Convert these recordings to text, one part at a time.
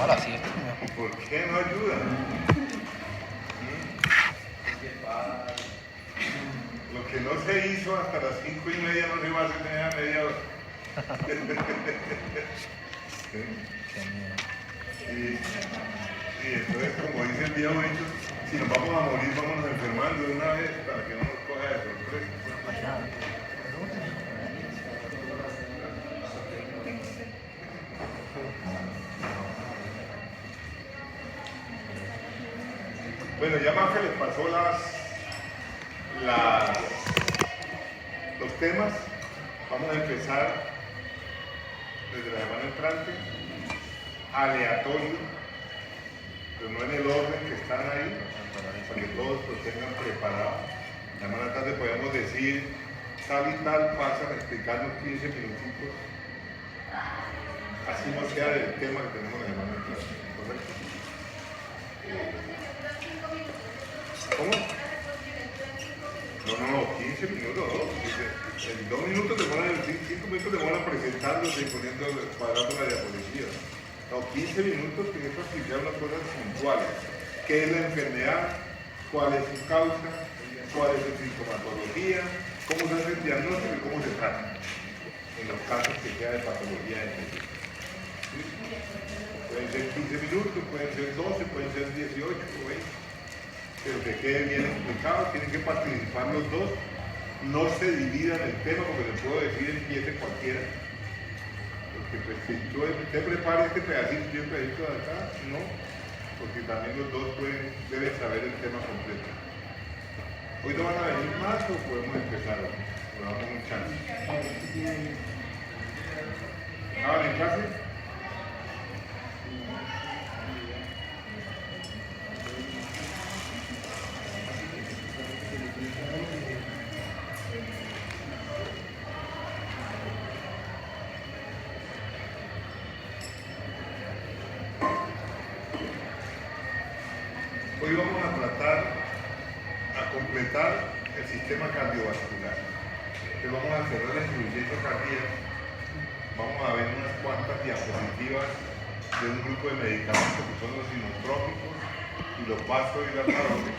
a las 7. ¿Por qué no ayuda? Lo que no se hizo hasta las 5:30 no se va a hacer en esa media hora. Qué miedo. Y entonces, como dice el viejo dicho, si nos vamos a morir, vámonos enfermando de una vez para que no nos coja de sorpresa. Bueno, ya Mafe les pasó los temas. Vamos a empezar desde la semana entrante, aleatorio, pero no en el orden que están ahí, para que todos lo tengan preparado. La semana entrante podemos decir, tal y tal, pasan explicarnos 15 minutitos, así no sea del tema que tenemos en la semana entrante, ¿correcto? ¿Cómo? No, 15 minutos, no. En 2 minutos demoran, 5 minutos demoran presentándose y poniendo, cuadrando la diapositiva. No, 15 minutos que es para explicar unas cosas puntuales. ¿Qué es la enfermedad? ¿Cuál es su causa? ¿Cuál es su sintomatología? ¿Cómo se hace el diagnóstico y cómo se trata? En los casos que sea de patología específica. ¿Sí? Pueden ser 15 minutos, pueden ser 12, pueden ser 18 o 20. Pero que quede bien explicado, tienen que participar los dos, no se dividan el tema, porque les puedo decir empiece cualquiera. Porque pues, si usted prepara este pedacito y un pedacito de acá, no, porque también los dos deben saber el tema completo. ¿Hoy no van a venir más o podemos empezar? O damos un chance. ¿Estaban en clase? Hoy vamos a tratar a completar el sistema cardiovascular. Entonces vamos a cerrar la insuficiencia cardíaca. Vamos a ver unas cuantas diapositivas de un grupo de medicamentos que son los inotrópicos y los vasodilatadores.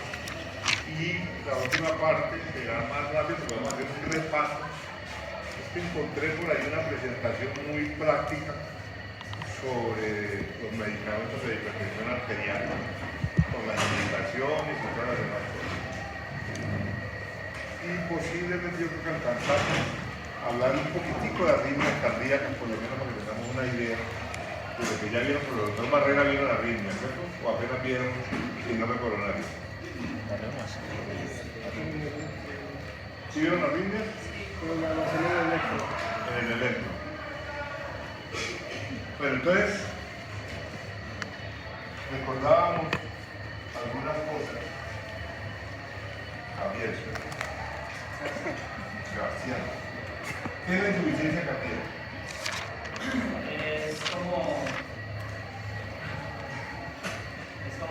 Y la última parte será más rápido, porque vamos a hacer un repaso. Es que encontré por ahí una presentación muy práctica sobre los medicamentos de hipertensión arterial, con las limitaciones y todas las demás cosas. Y posiblemente yo creo que alcanzamos a hablar un poquitico de arritmia cardíaca, por lo menos para que tengamos una idea de lo que ya vieron, pero el doctor Barrera vieron arritmia, ¿cierto? O apenas vieron síndrome coronario. ¿Sí vieron arritmias? En el electro. Bueno, entonces, recordábamos algunas cosas. Javier, Sebastián. ¿Qué es la insuficiencia cardíaca? Es como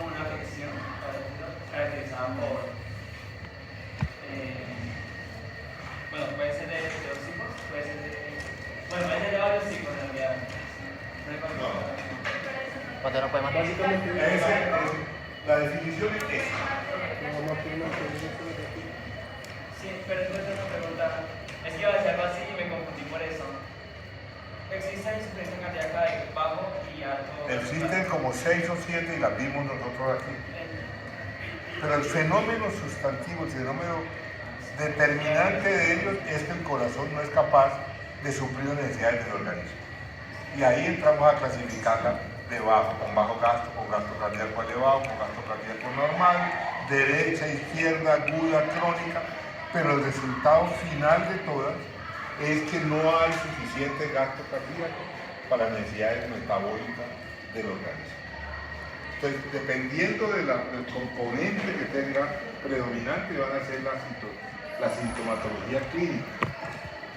una afección caracterizada por, bueno, puede ser de dos tipos, puede ser de varios tipos en realidad. ¿Cuánto no puede mandar? La definición es esta. Sí, pero entonces una pregunta, es que iba a decir algo así y me confundí por eso. ¿Existe insuficiencia cardíaca de bajo y alto? Existen como 6 o 7 y las vimos nosotros aquí. Pero el fenómeno sustantivo, el fenómeno determinante de ellos es que el corazón no es capaz de suplir las necesidades del organismo. Y ahí entramos a clasificarla de bajo, con bajo gasto, con gasto cardíaco elevado, con gasto cardíaco normal, derecha, izquierda, aguda, crónica, pero el resultado final de todas es que no hay suficiente gasto cardíaco para las necesidades metabólicas del organismo. Entonces, dependiendo del componente que tenga predominante, van a ser la sintomatología clínica.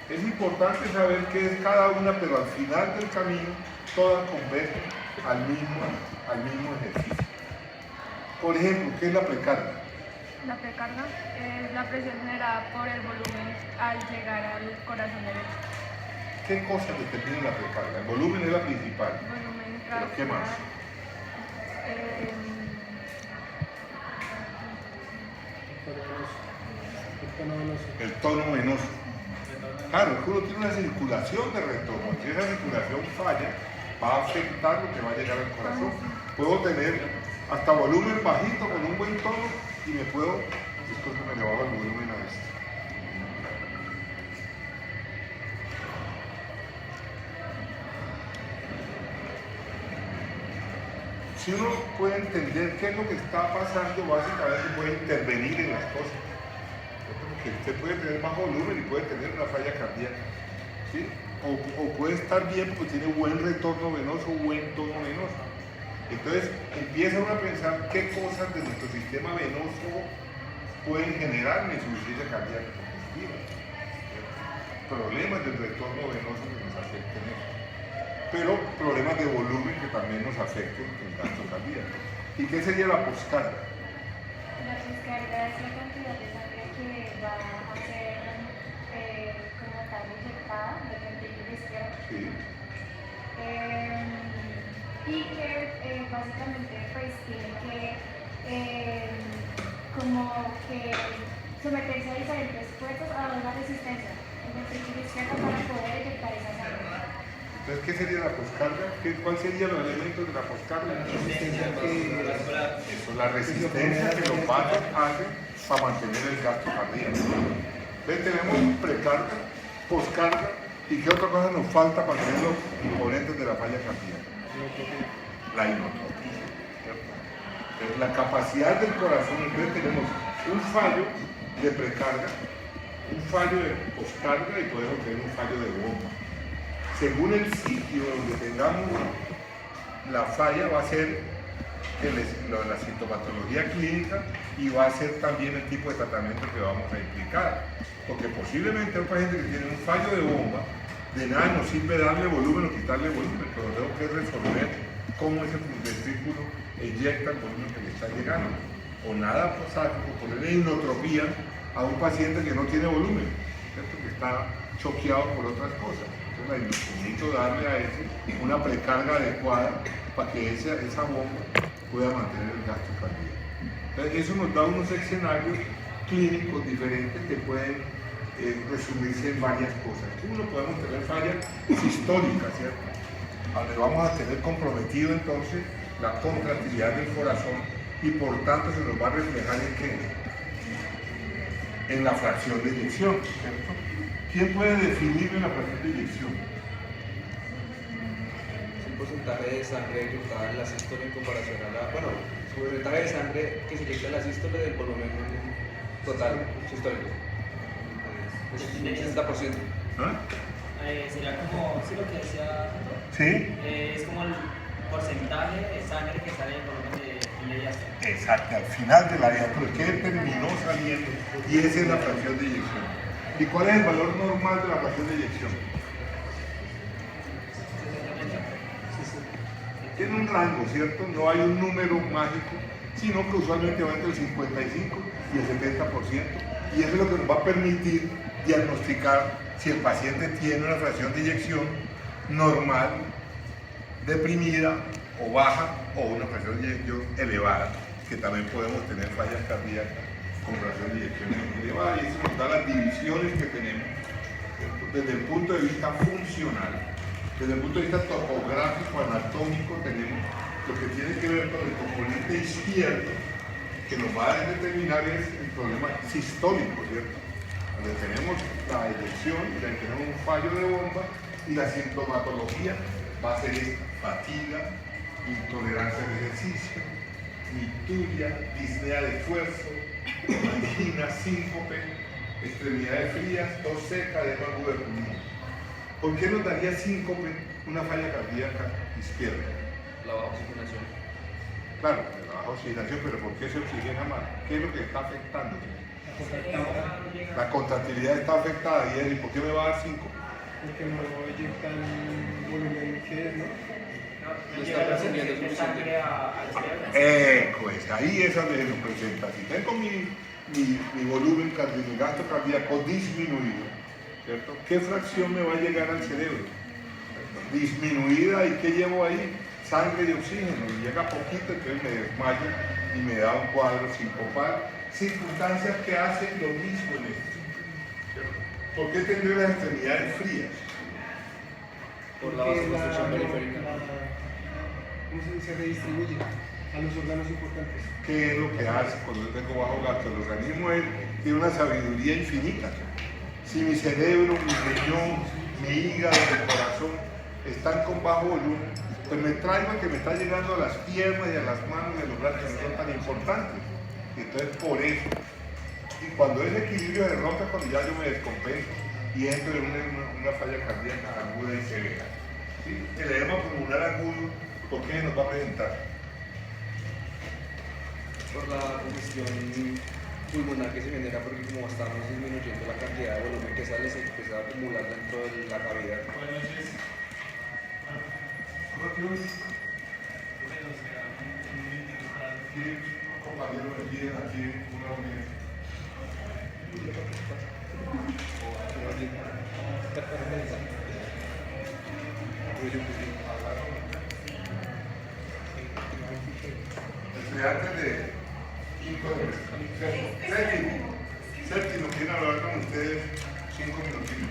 Es importante saber qué es cada una, pero al final del camino, todas convergen al mismo ejercicio. Por ejemplo, ¿qué es la precarga? La precarga es la presión generada por el volumen al llegar al corazón derecho. ¿Qué cosa determina la precarga? El volumen es la principal. Volumen ¿Pero qué más? El tono venoso. Claro, es que uno tiene una circulación de retorno. Si esa circulación falla, va a afectar lo que va a llegar al corazón. Puedo tener hasta volumen bajito con un buen tono y me puedo, después que me le bajo el volumen a esto. Si uno puede entender qué es lo que está pasando, básicamente puede intervenir en las cosas. Porque usted puede tener bajo volumen y puede tener una falla cardíaca, ¿sí? O puede estar bien porque tiene buen retorno venoso, buen tono venoso. Entonces empieza uno a pensar qué cosas de nuestro sistema venoso pueden generar una insuficiencia cardíaca congestiva. Problemas del retorno venoso que nos afecten eso. Pero problemas de volumen que también nos afecten el gasto cardíaco. ¿Y qué sería la poscarga? La poscarga es la cantidad de sangre que va a ser como tal inyectada del ventrículo izquierdo. Sí. Y que básicamente pues tiene que como que someterse a diferentes fuerzas a una resistencia el ventrículo izquierdo para poder inyectar esa sangre. Entonces, ¿qué sería la poscarga? ¿Cuáles serían los elementos de la poscarga? Eso, la resistencia que los vasos hacen para mantener el gasto cardíaco. Entonces tenemos precarga, poscarga, ¿y qué otra cosa nos falta para tener los componentes de la falla cardíaca? La inotropía. Entonces, la capacidad del corazón, entonces tenemos un fallo de precarga, un fallo de poscarga y podemos tener un fallo de bomba. Según el sitio donde tengamos la falla va a ser la sintomatología clínica y va a ser también el tipo de tratamiento que vamos a implicar. Porque posiblemente hay un paciente que tiene un fallo de bomba, de nada nos sirve darle volumen o quitarle volumen, pero tengo que resolver cómo ese ventrículo eyecta el volumen que le está llegando. O nada pasar, o ponerle inotropía a un paciente que no tiene volumen, ¿cierto? Que está choqueado por otras cosas. Entonces necesito darle a ese una precarga adecuada para que esa bomba pueda mantener el gasto cardíaco. Entonces eso nos da unos escenarios clínicos diferentes que pueden resumirse en varias cosas. Uno, podemos tener falla sistólica, ¿cierto? Donde vamos a tener comprometido entonces la contractilidad del corazón y por tanto se nos va a reflejar en ¿qué? En la fracción de eyección, ¿cierto? ¿Quién puede definir la fracción de eyección? Es el porcentaje de sangre eyectada en la sístole en comparación a la... Bueno, el porcentaje de sangre que se eyecta en la sístole del volumen total sistólico. Es un 60%. ¿Ah? Sería como, sí, lo que decía, ¿Sí? es como el porcentaje de sangre que sale del volumen de diástole. Exacto, al final de la diástole, ¿qué terminó saliendo? Y esa es la fracción de eyección. ¿Y cuál es el valor normal de la fracción de eyección? Tiene un rango, ¿cierto? No hay un número mágico, sino que usualmente va entre el 55 y el 70%. Y eso es lo que nos va a permitir diagnosticar si el paciente tiene una fracción de eyección normal, deprimida o baja, o una fracción de eyección elevada, que también podemos tener fallas cardíacas con fracción de eyección elevada, y eso nos da las divisiones que tenemos desde el punto de vista funcional. Desde el punto de vista topográfico, anatómico, tenemos lo que tiene que ver con el componente izquierdo, que nos va a determinar es el problema sistólico, ¿cierto? Donde tenemos la eyección y la tenemos un fallo de bomba, y la sintomatología va a ser esta: fatiga, intolerancia al ejercicio, mituria, disnea de esfuerzo, angina, síncope, extremidades frías, tos seca, edema agudo de pulmón. ¿Por qué nos daría síncope una falla cardíaca izquierda? La baja oxigenación. Claro, la baja oxigenación, pero ¿por qué se oxigena mal? ¿Qué es lo que está afectando? La contractilidad está afectada, ¿y por qué me va a dar síncope? Porque no inyectan volumen que es, ¿no? No está percibiendo de sangre al cerebro. Pues ahí es donde nos presenta. Si tengo mi volumen cardíaco, mi gasto cardíaco disminuido, ¿cierto? ¿Qué fracción me va a llegar al cerebro? Disminuida, ¿y qué llevo ahí? sangre y oxígeno, y llega poquito, entonces me desmayo y me da un cuadro sincopal. Circunstancias que hacen lo mismo en esto. ¿Por qué tendría las extremidades frías? Por la vasoconstricción periférica. ¿Cómo se redistribuye a los órganos importantes? ¿Qué es lo que hace cuando yo tengo bajo gasto? El organismo tiene una sabiduría infinita. Si mi cerebro, mi riñón, mi hígado, mi corazón están con bajo volumen, pues me traigo que me está llegando a las piernas y a las manos y a los brazos que no son tan importantes. Y entonces por eso. Y cuando ese equilibrio se rompe, cuando ya yo me descompenso y entro en una falla cardíaca aguda y severa. ¿Sí? El edema pulmonar agudo, ¿por qué nos va a presentar? Por la congestión pulmonar que se genera, porque como estamos disminuyendo la cantidad de volumen que sale, se empieza a acumular dentro de la cavidad. Buenas noches. Compañeros, me piden aquí una reunión. Estudiantes de quinto séptimo, quiero hablar con ustedes 5 minutitos.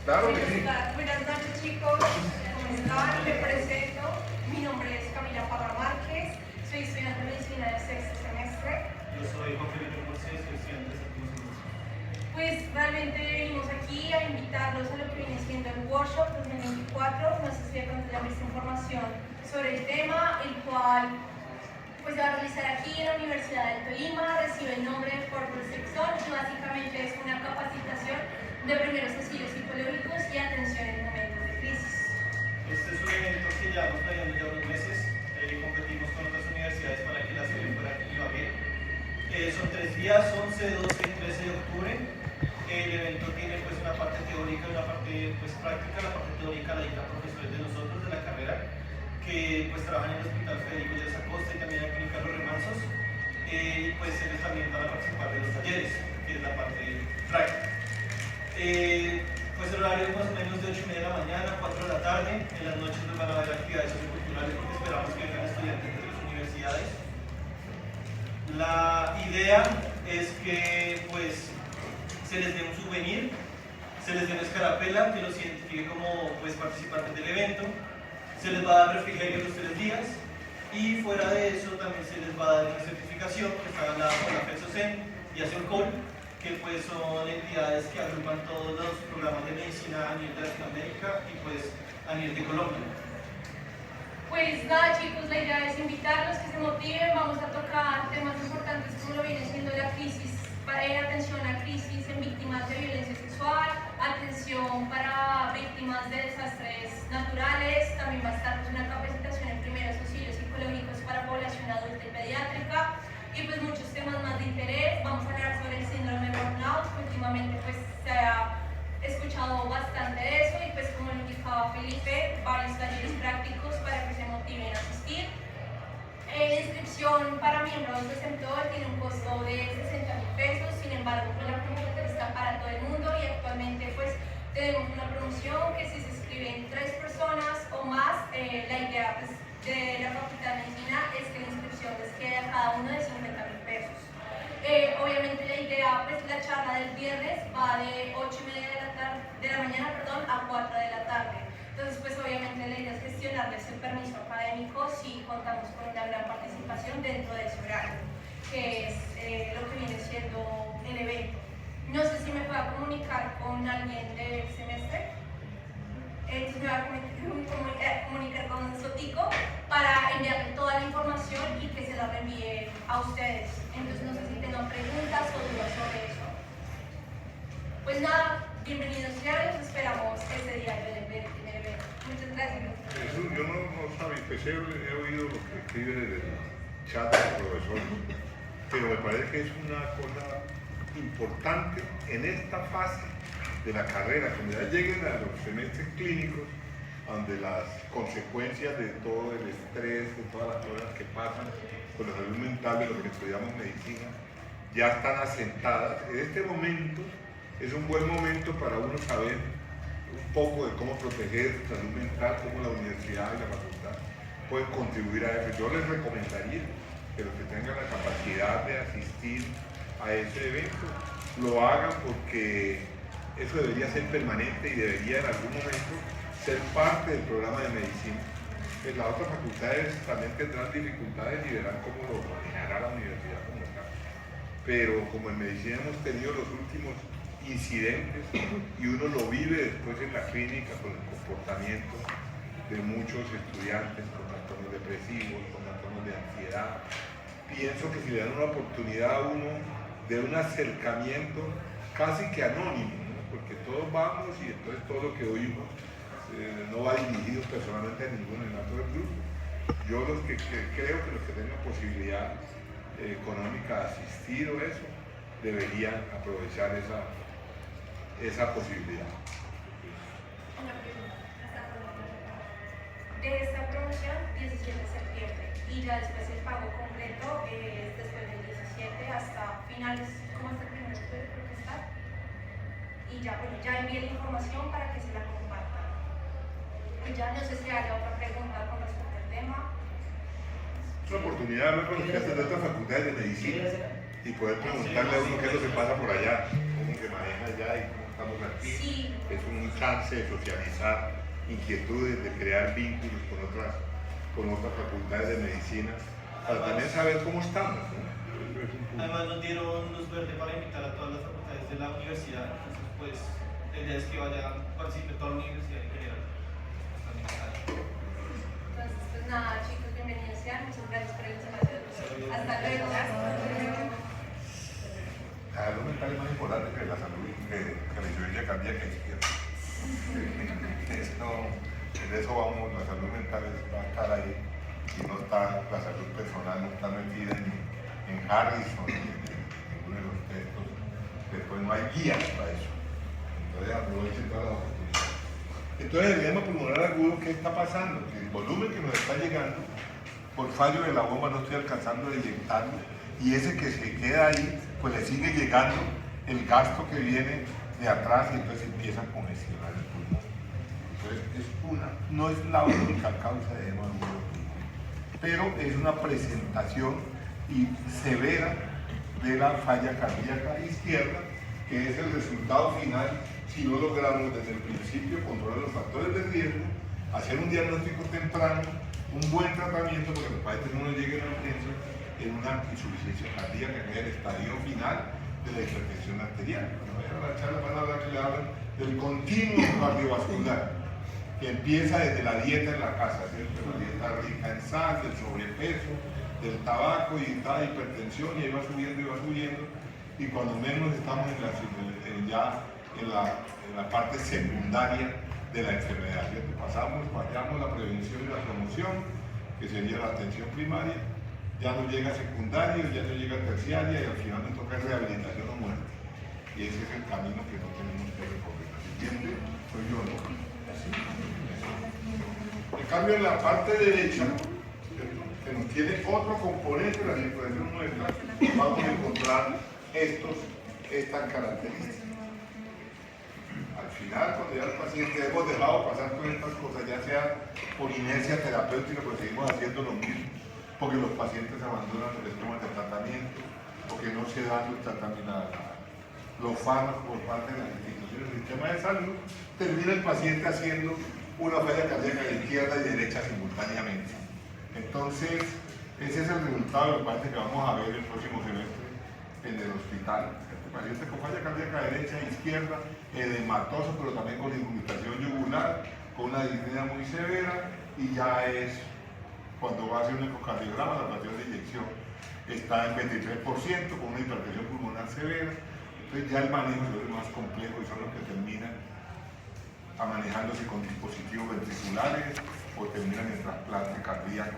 Claro que sí. Buenas noches, chicos. ¿Cómo están? Me presento. Mi nombre es Camila Parra Márquez. Soy estudiante de medicina de sexto semestre. Yo soy Juan Felipe José, soy estudiante de séptimo semestre. Pues realmente venimos aquí a invitarlos a lo que viene siendo el workshop 2024. No sé si de pronto ya viste información sobre el tema, el cual pues se va a realizar aquí en la Universidad del Tolima. Recibe el nombre de Purple Sexton y básicamente es una capacitación de primeros auxilios psicológicos y atención en momentos de crisis. Este es un evento que llevamos planeando ya unos meses. Competimos con otras universidades para que la sede fuera aquí en Ibagué. Son 3 días, 11, 12 y 13 de octubre. El evento tiene pues una parte teórica y una parte pues práctica. La parte teórica la dictan profesores de nosotros de la carrera que pues trabajan en el Hospital Federico Lleras Acosta y también aquí en Carlos Remansos. Y pues ellos también van a participar de los talleres, que es la parte práctica. Pues el horario es más o menos de 8:30 de la mañana a 4 de la tarde. En las noches nos van a haber actividades socioculturales porque esperamos que vengan estudiantes de las universidades. La idea es que pues se les dé un souvenir, se les dé una escarapela que los identifique como pues, participantes del evento, se les va a dar refrigerio los 3 días y fuera de eso también se les va a dar una certificación que está dada por la FESOCEN y ASEOCOL, que pues son entidades que agrupan todos los programas de medicina a nivel de Latinoamérica y pues a nivel de Colombia. Pues nada, chicos, la idea es invitarlos, que se motiven. Vamos a tocar temas importantes como lo viene siendo la crisis, atención a crisis en víctimas de violencia sexual, atención para víctimas de desastres naturales. También va a estar pues, una capacitación en primeros auxilios psicológicos para población adulta y pediátrica y pues muchos temas más de interés. Vamos a hablar sobre el síndrome de burnout, que últimamente pues se ha escuchado bastante de eso y pues como lo indicaba Felipe, varios talleres prácticos para que se motiven a asistir. La inscripción para miembros de Centol tiene un costo de 60.000 pesos, sin embargo pues, la convocatoria está para todo el mundo y actualmente pues tenemos una promoción que si se inscriben 3 personas o más, la idea pues, de la Facultad de Medicina es que la inscripción les quede a cada uno de 50.000 pesos. Obviamente la idea, pues la charla del viernes va de 8:30 de la mañana a 4 de la tarde. Entonces, pues obviamente la idea es gestionarles el permiso académico si contamos con una gran participación dentro de ese horario, que es lo que viene siendo el evento. No sé si me pueda comunicar con alguien del semestre. Entonces me voy a comunicar con Sotico para enviarle toda la información y que se la reenvíe a ustedes. Entonces no sé si tengan preguntas o dudas sobre eso. Pues nada, bienvenidos ya, los esperamos este día del evento. Muchas gracias. Jesús, yo no sabía, pues he oído lo que escribe desde el chat del profesor, pero me parece que es una cosa importante en esta fase de la carrera, cuando ya lleguen a los semestres clínicos, donde las consecuencias de todo el estrés, de todas las cosas que pasan con la salud mental de los que estudiamos medicina, ya están asentadas. En este momento es un buen momento para uno saber un poco de cómo proteger su salud mental, cómo la universidad y la facultad pueden contribuir a eso. Yo les recomendaría que los que tengan la capacidad de asistir a ese evento lo hagan, porque eso debería ser permanente y debería en algún momento ser parte del programa de medicina. Pues las otras facultades también tendrán dificultades y verán cómo lo manejará la universidad como tal. Pero como en medicina hemos tenido los últimos incidentes y uno lo vive después en la clínica con el comportamiento de muchos estudiantes con trastornos depresivos, con trastornos de ansiedad, pienso que si le dan una oportunidad a uno de un acercamiento casi que anónimo, ¿no? Porque todos vamos y entonces todo lo que oímos no va dirigido personalmente a ninguno en otro grupo. Yo creo que los que tengan posibilidad económica de asistir o eso, deberían aprovechar esa posibilidad. Una pregunta. De esta promoción, 17 de septiembre, y ya después el pago completo es después del 17 hasta finales, ¿cómo hasta el 1 de octubre creo que está? Y ya, bueno, ya envié la información para que se la compartan. Y ya no sé si haya otra pregunta con respecto al tema. Es una oportunidad de hablar con los estudiantes de otras facultades de medicina y poder preguntarle a uno qué es lo que pasa por allá, cómo se maneja allá y cómo estamos aquí. Sí. Es un chance de socializar inquietudes, de crear vínculos con otras facultades de medicina, para también saber cómo estamos, ¿no? Además nos dieron luz verde para invitar a todas las facultades de la universidad, entonces pues la idea es que vaya, participe toda la universidad en general. Entonces, pues nada, chicos, bienvenidos sean. Muchas gracias por la información. Hasta luego. La salud mental es más importante que la salud, que la insuficiencia cardíaca izquierda. De eso vamos, la salud mental va a estar ahí, y no está, la salud personal no está metida en Harrison, en ninguno de los textos. Después no hay guías para eso. Entonces aprovechen todas las oportunidades. Entonces el edema pulmonar agudo, ¿qué está pasando? Que el volumen que nos está llegando, por fallo de la bomba no estoy alcanzando a inyectarlo, y ese que se queda ahí, pues le sigue llegando el gasto que viene de atrás y entonces empieza a congestionar el pulmón. Entonces no es la única causa de edema agudo pulmonar, pero es una presentación severa de la falla cardíaca izquierda, que es el resultado final si no logramos desde el principio controlar los factores de riesgo, hacer un diagnóstico temprano, un buen tratamiento, porque los pacientes no lleguen a urgencia en una insuficiencia cardíaca, que es el estadio final de la hipertensión arterial. Cuando vayan a la charla van a hablar que le hablan del continuo cardiovascular, que empieza desde la dieta en la casa, ¿cierto? La dieta rica en sal, del sobrepeso, del tabaco y la hipertensión, y ahí va subiendo, y cuando menos estamos ya en la parte secundaria de la enfermedad, ¿cierto? Fallamos la prevención y la promoción, que sería la atención primaria, ya no llega secundaria, ya no llega terciaria, y al final nos toca rehabilitación o muerte. Y ese es el camino que no tenemos que recorrer. ¿Entiende? Soy yo, ¿no? En cambio, en la parte derecha, que nos tiene otro componente de la circulación nuestra, vamos a encontrar estas características. Al final, cuando ya el paciente hemos dejado pasar todas estas cosas, ya sea por inercia terapéutica, pues seguimos haciendo lo mismo, porque los pacientes abandonan los esquemas de tratamiento, porque no se dan los fármacos por parte de las instituciones del sistema de salud, termina el paciente haciendo una falla cardíaca de izquierda y derecha simultáneamente. Entonces, ese es el resultado de los pacientes que vamos a ver el próximo semestre en el hospital. Este paciente con falla cardíaca derecha e izquierda, edematoso, pero también con incomunicación yugular, con una disnea muy severa, y ya es, cuando va a hacer un ecocardiograma, la fracción de inyección está en 23%, con una hipertensión pulmonar severa. Entonces ya el manejo es más complejo y son los que terminan manejándose con dispositivos ventriculares o terminan en trasplante cardíaco,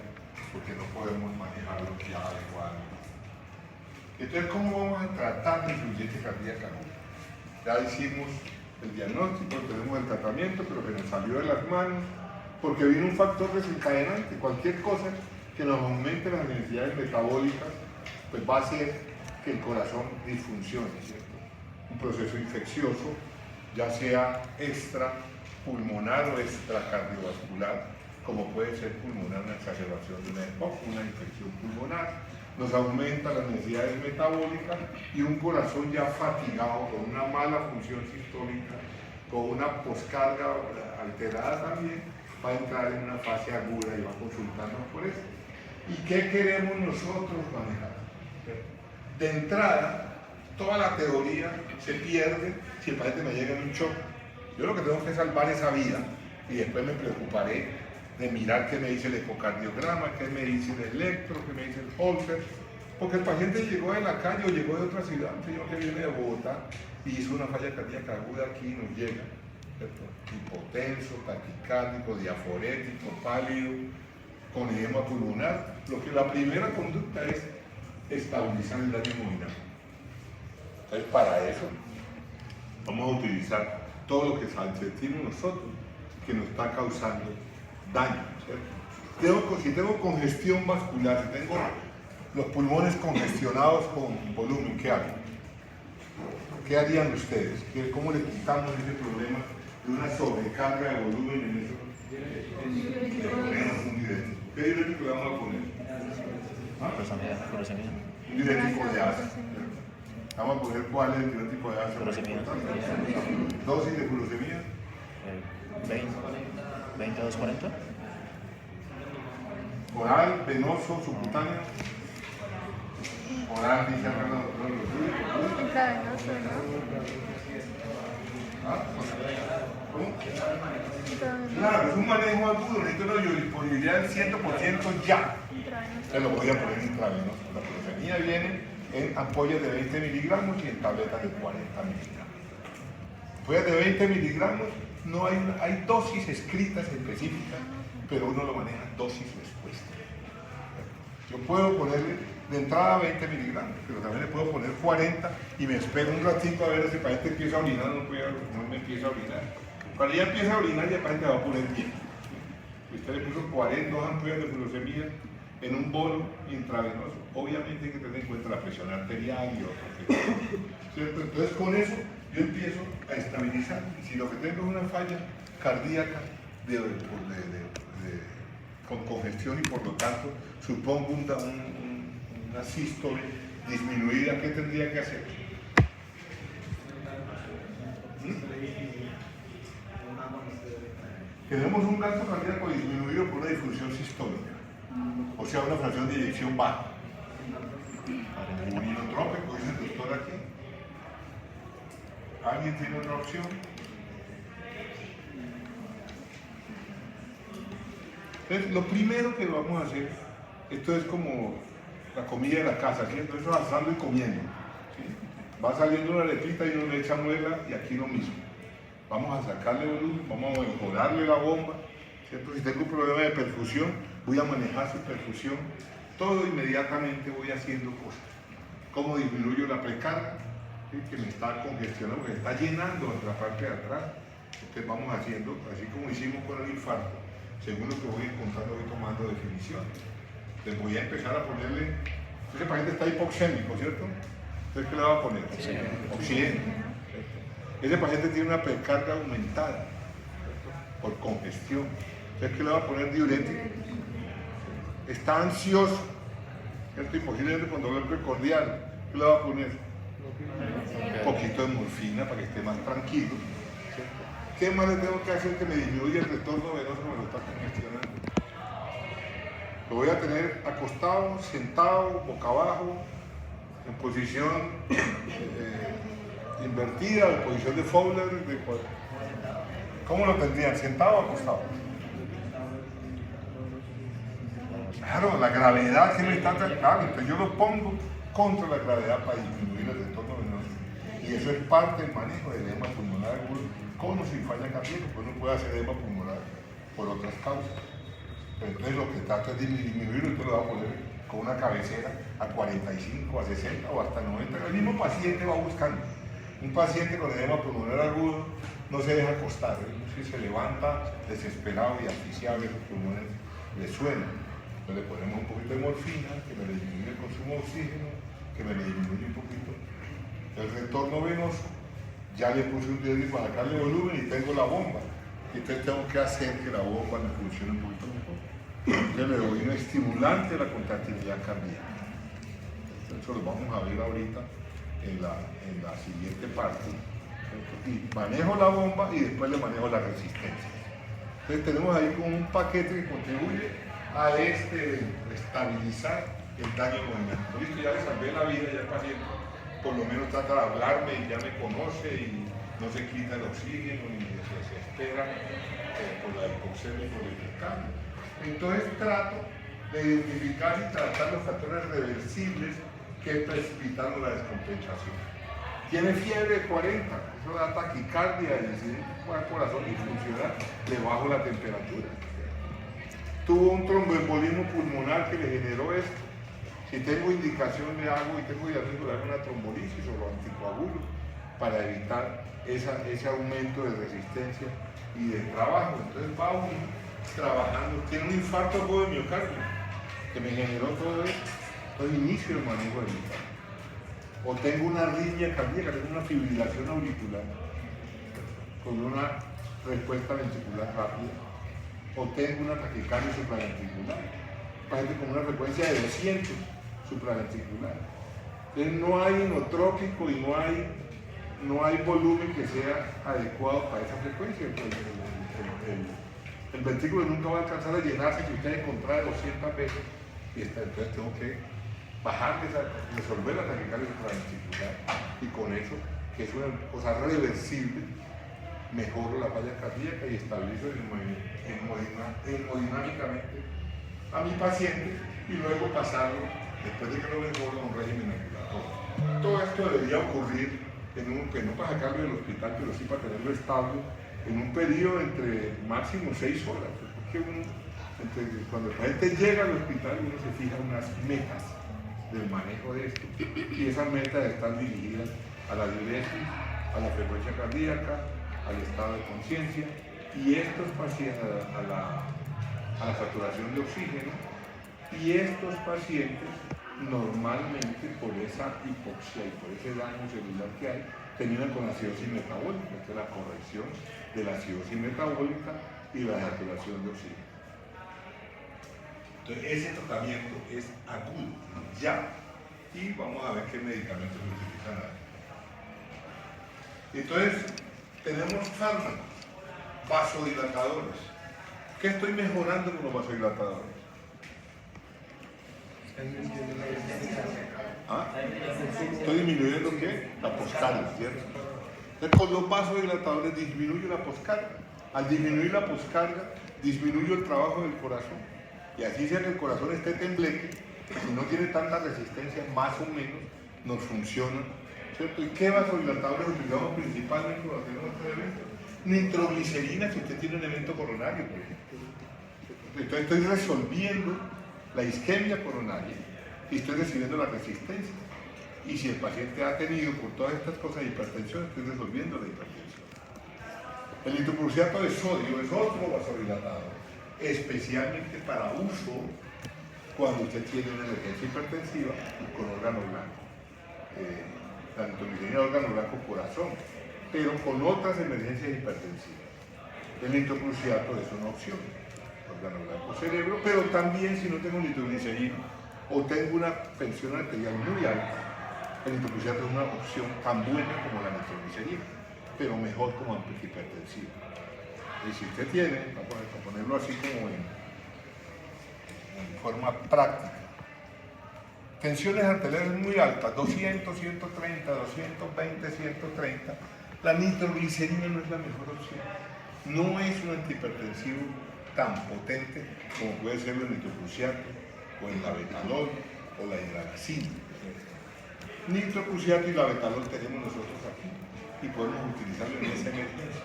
porque no podemos manejarlo ya adecuadamente. Entonces, ¿cómo vamos a tratar la insuficiencia cardíaca? Ya hicimos el diagnóstico, tenemos el tratamiento, pero que nos salió de las manos, porque viene un factor desencadenante. Cualquier cosa que nos aumente las necesidades metabólicas, pues va a hacer que el corazón disfuncione, ¿cierto? Un proceso infeccioso, ya sea extrapulmonar o extracardiovascular, como puede ser pulmonar, una exacerbación de una EPOC, una infección pulmonar, nos aumenta las necesidades metabólicas y un corazón ya fatigado, con una mala función sistólica, con una poscarga alterada también, va a entrar en una fase aguda y va a consultarnos por eso. ¿Y qué queremos nosotros manejar? De entrada, toda la teoría se pierde si el paciente me llega en un shock. Yo lo que tengo que salvar es esa vida y después me preocuparé de mirar qué me dice el ecocardiograma, qué me dice el electro, qué me dice el Holter, porque el paciente llegó de la calle o llegó de otra ciudad, un señor que viene de Bogotá y hizo una falla cardíaca aguda aquí y nos llega, ¿cierto? Hipotenso, taquicárdico, diaforético, pálido, con edema pulmonar. La primera conducta es estabilizar el daño hemodinámico. Entonces, para eso vamos a utilizar todo lo que sentimos nosotros que nos está causando daño, ¿cierto? Si tengo congestión vascular, si tengo los pulmones congestionados con volumen, ¿qué hago? ¿Qué harían ustedes? ¿Cómo le quitamos ese problema de una sobrecarga de volumen en eso? Le ponemos un diurético. ¿Qué diurético le vamos a poner? Furosemida. Un diurético de ácido. Vamos a poner cuál es el diurético de ácido. Furosemida. Dosis de furosemida. 20 a 240. Oral, venoso, subcutáneo. Oral, dice acá la doctora. Intravenoso, ¿no? ¿Ah? ¿Cómo? Claro, es un manejo agudo, necesito una disponibilidad del 100% ya. Se lo voy a poner intravenoso. La furosemida viene en ampollas de 20 miligramos y en tabletas de 40 miligramos. Ampollas de 20 miligramos, no hay dosis escritas específicas, pero uno lo maneja dosis respuesta. Yo puedo ponerle de entrada 20 miligramos, pero también le puedo poner 40 y me espero un ratito a ver si el paciente empieza a orinar o no me empieza a orinar. Cuando ya empieza a orinar, ya el paciente va a poner bien. Usted le puso 42 ampollas de furosemida en un bolo intravenoso. Obviamente hay que tener en cuenta la presión arterial y otros, ¿cierto? Entonces con eso yo empiezo a estabilizar. Si lo que tengo es una falla cardíaca con congestión y por lo tanto supongo una sístole disminuida, ¿qué tendría que hacer? Tenemos un gasto cardíaco disminuido por una disfunción sistólica, o sea, una fracción de eyección baja. Inotrópico, dice el doctor aquí. ¿Alguien tiene otra opción? Entonces, lo primero que vamos a hacer, esto es como la comida de la casa, ¿cierto? Eso es asando y comiendo, ¿sí? Va saliendo una arepita y uno le echa muela y aquí lo mismo. Vamos a sacarle volumen, vamos a mejorarle la bomba, ¿cierto? Si tengo un problema de perfusión, voy a manejar su perfusión. Todo inmediatamente voy haciendo cosas. ¿Cómo disminuyo la precarga? ¿Sí? Que me está congestionando, que me está llenando la parte de atrás. Entonces vamos haciendo, así como hicimos con el infarto, según lo que voy encontrando, voy tomando definición. Les voy a empezar a ponerle, ese paciente está hipoxémico, ¿cierto? Entonces, ¿qué le va a poner? Oxígeno. Ese paciente tiene una precarga aumentada por congestión. Entonces, ¿qué le va a poner? Diurético. Está ansioso, ¿cierto? Y posiblemente con dolor precordial. ¿Qué le va a poner? Un poquito de morfina para que esté más tranquilo, ¿cierto? ¿Qué más le tengo que hacer que me disminuya el retorno venoso que me lo está congestionando? Lo voy a tener acostado, sentado, boca abajo, en posición invertida, en posición de Fowler. ¿Cómo lo tendrían? ¿Sentado o acostado? Claro, la gravedad que me está tratando, entonces yo lo pongo contra la gravedad para disminuir el retorno venoso. Y eso es parte del manejo del edema pulmonar agudo, con o sin falla cardíaca, pues uno puede hacer edema pulmonar por otras causas. Pero entonces lo que trata es de disminuirlo, entonces lo va a poner con una cabecera a 45, a 60 o hasta 90. El mismo paciente va buscando. Un paciente con edema pulmonar agudo no se deja acostar, si se levanta desesperado y asfixiado, esos pulmones le suenan. Entonces le ponemos un poquito de morfina, que me le disminuye el consumo de oxígeno, que me le disminuye un poquito el retorno venoso. Ya le puse un diurético para sacarle volumen y tengo la bomba. entonces tengo que hacer que la bomba me funcione un poquito mejor. Entonces le doy un estimulante a la contractilidad cardíaca. Eso lo vamos a ver ahorita en la siguiente parte. Y manejo la bomba y después le manejo la resistencia. Entonces tenemos ahí como un paquete que contribuye a estabilizar el daño al movimiento. Listo, ya le salvé la vida, ya el paciente por lo menos trata de hablarme y ya me conoce y no se quita el oxígeno ni se desespera por la hipoxemia y por el intercambio. Entonces trato de identificar y tratar los factores reversibles que precipitaron la descompensación. Tiene fiebre de 40, eso da taquicardia, es decir, el corazón disfuncional, le bajo la temperatura. Tuvo un tromboembolismo pulmonar que le generó esto. Si tengo indicación de algo y tengo que regular una trombolisis o lo anticoagulo para evitar ese aumento de resistencia y de trabajo. Entonces va uno trabajando, tiene un infarto agudo de miocardio que me generó todo esto. Entonces inicio el manejo del infarto. O tengo una arritmia cardíaca, tengo una fibrilación auricular con una respuesta ventricular rápida. O tengo una taquicardia supraventricular, paciente con una frecuencia de 200 supraventricular. Entonces no hay inotrópico y no hay volumen que sea adecuado para esa frecuencia. El ventrículo nunca va a alcanzar a llenarse si usted contrae 200 veces. Y entonces tengo que bajar resolver la taquicardia supraventricular y con eso, que es una cosa reversible, mejoro la falla cardíaca y estabilizo hemodinámicamente a mi paciente y luego pasarlo, después de que lo mejoro, a un régimen ambulatorio. Todo esto debería ocurrir no para sacarlo del hospital, pero sí para tenerlo estable en un periodo entre máximo 6 horas. Porque cuando el paciente llega al hospital, uno se fija unas metas del manejo de esto y esas metas están dirigidas a la diuresis, a la frecuencia cardíaca, al estado de conciencia y estos pacientes a la saturación de oxígeno y estos pacientes normalmente por esa hipoxia y por ese daño celular que hay terminan con acidosis metabólica, que es la corrección de la acidosis metabólica y la saturación de oxígeno. Entonces ese tratamiento es agudo, ya, y vamos a ver qué medicamentos se utilizan ahí. Entonces tenemos fármacos, vasodilatadores. ¿Qué estoy mejorando con los vasodilatadores? ¿Ah? Estoy disminuyendo ¿qué? La poscarga, ¿cierto? Entonces con los vasodilatadores disminuyo la poscarga. Al disminuir la poscarga, disminuyo el trabajo del corazón. Y así sea que el corazón esté tembleque, si no tiene tanta resistencia, más o menos, nos funciona, ¿cierto? ¿Y qué vasodilatadores utilizamos principalmente para hacer nuestro evento? Nitroglicerina, si usted tiene un evento coronario, por ejemplo. Entonces estoy resolviendo la isquemia coronaria y estoy recibiendo la resistencia. Y si el paciente ha tenido por todas estas cosas hipertensión, estoy resolviendo la hipertensión. El nitroprusiato de sodio es otro vasodilatador, especialmente para uso cuando usted tiene una emergencia hipertensiva con órgano blanco. La nitroglicerina de órgano blanco corazón, pero con otras emergencias hipertensivas. El nitroprusiato es una opción, órgano blanco cerebro, pero también si no tengo nitroglicerina o tengo una presión arterial muy alta, el nitroprusiato es una opción tan buena como la nitroglicerina, pero mejor como antihipertensivo. Y si usted tiene, vamos a ponerlo así como en forma práctica, tensiones arteriales muy altas, 200, 130, 220, 130, la nitroglicerina no es la mejor opción. No es un antihipertensivo tan potente como puede ser el nitroprusiato o el labetalol o la hidralazina. Nitroprusiato y labetalol tenemos nosotros aquí y podemos utilizarlo en esa emergencia.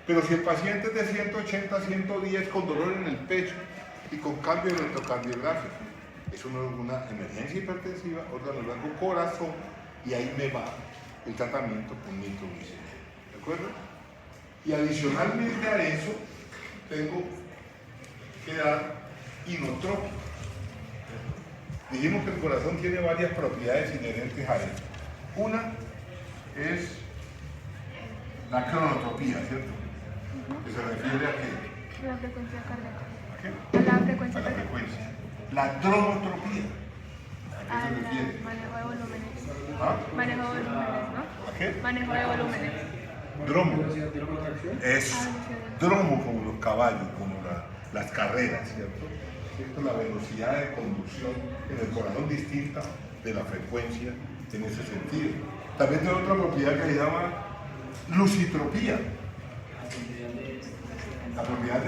Pero si el paciente es de 180 a 110 con dolor en el pecho y con cambio de electrocardiográfico, es una emergencia hipertensiva, órgano blanco corazón, y ahí me va el tratamiento con nitroglicerina. ¿De acuerdo? Y adicionalmente a eso, tengo que dar inotrópico. Dijimos que el corazón tiene varias propiedades inherentes a él. Una es la cronotropía, ¿cierto? ¿Que se refiere a qué? La frecuencia cardíaca. ¿A qué? A la frecuencia A la cardíaca. frecuencia. La dromotropía. ¿A qué se Al refiere? manejo de volúmenes. ¿Ah? Manejo de volúmenes, ¿no? ¿A qué? Manejo de volúmenes. Dromo. Velocidad de contracción. Eso. Dromo como los caballos, como las carreras, ¿cierto? Esto es la velocidad de conducción en el corazón distinta de la frecuencia en ese sentido. También tiene otra propiedad que se llama lucitropía. La propiedad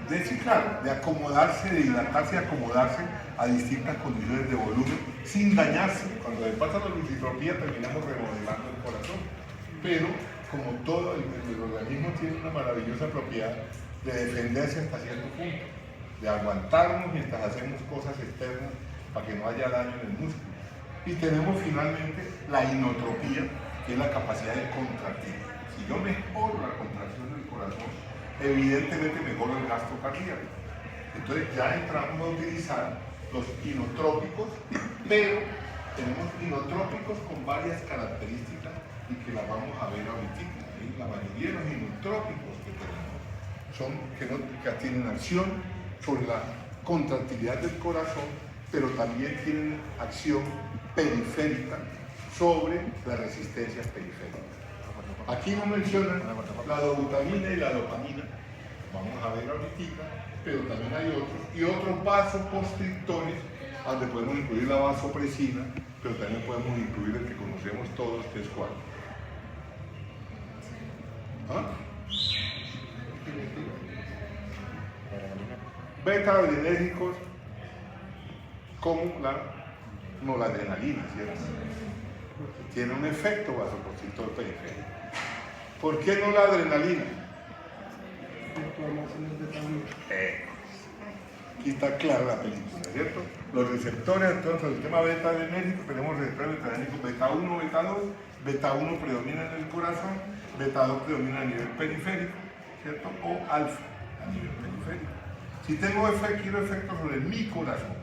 de ciclar, de acomodarse, de dilatarse y acomodarse a distintas condiciones de volumen sin dañarse. Cuando le pasa la lucitropía terminamos remodelando el corazón. Pero como todo el organismo tiene una maravillosa propiedad de defenderse hasta cierto punto, de aguantarnos mientras hacemos cosas externas para que no haya daño en el músculo. Y tenemos finalmente la inotropía, que es la capacidad de contractir. Si yo mejoro la contracción del corazón, evidentemente mejoro el gasto cardíaco. Entonces ya entramos a utilizar los inotrópicos, pero tenemos inotrópicos con varias características y que las vamos a ver ahorita. ¿Sí? La mayoría de los inotrópicos que tenemos son que tienen acción sobre la contractilidad del corazón, pero también tienen acción periférica sobre las resistencias periféricas. Aquí no mencionan la dobutamina y la dopamina, vamos a ver ahorita, pero también hay otros, y otros vasoconstrictores, donde podemos incluir la vasopresina, pero también podemos incluir el que conocemos todos, que es cuál. ¿Ah? Beta-adrenérgicos como la noradrenalina, ¿cierto? Tiene un efecto vasoconstrictor periférico. ¿Por qué no la adrenalina? Aquí está clara la película, ¿cierto? Los receptores, entonces, el sistema beta-adrenérgico, tenemos receptores beta-adrenérgicos beta 1, beta 2, beta 1 predomina en el corazón, beta 2 predomina a nivel periférico, ¿cierto? O alfa a nivel periférico. Si quiero efectos sobre mi corazón,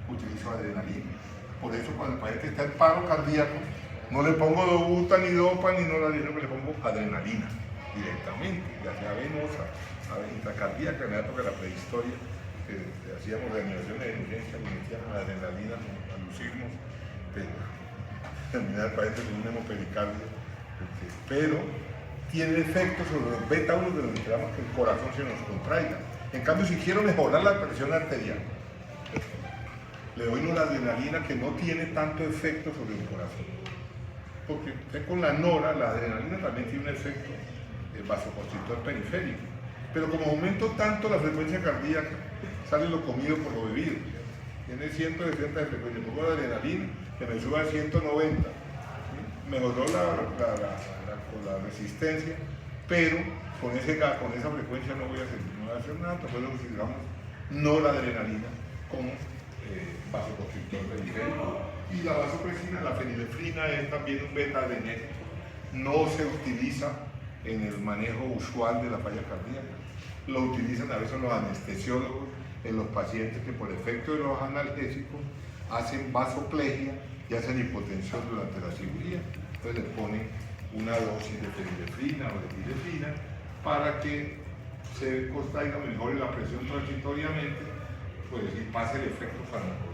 utilizo adrenalina. Por eso cuando el paciente está en paro cardíaco, no le pongo dobuta, ni dopa, ni noradrenalina, le pongo adrenalina directamente, ya sea venosa, intracardíaca. En la época de la prehistoria, hacíamos reanimaciones de urgencia, le metíamos adrenalina a lucirnos, pero terminar el paciente con un hemopericardio, pero tiene efectos sobre los beta 1 de los que esperamos que el corazón se nos contraiga. En cambio, si quiero mejorar la presión arterial, le doy una adrenalina que no tiene tanto efecto sobre el corazón. Porque con la nora, la adrenalina también tiene un efecto vasoconstrictor periférico. Pero como aumento tanto la frecuencia cardíaca, sale lo comido por lo bebido. Tiene 160 de frecuencia, pongo la adrenalina, que me suba a 190. Mejoró la resistencia, pero con esa frecuencia no voy a hacer nada. Entonces lo utilizamos noradrenalina como vasoconstrictor periférico. Y la vasopresina, la fenilefrina, es también un beta-adrenérgico. No se utiliza en el manejo usual de la falla cardíaca. Lo utilizan a veces los anestesiólogos en los pacientes que por efecto de los analgésicos hacen vasoplegia y hacen hipotensión durante la cirugía. Entonces les ponen una dosis de fenilefrina o de epinefrina para que se contraiga mejor la presión transitoriamente, pues, y pase el efecto farmacológico.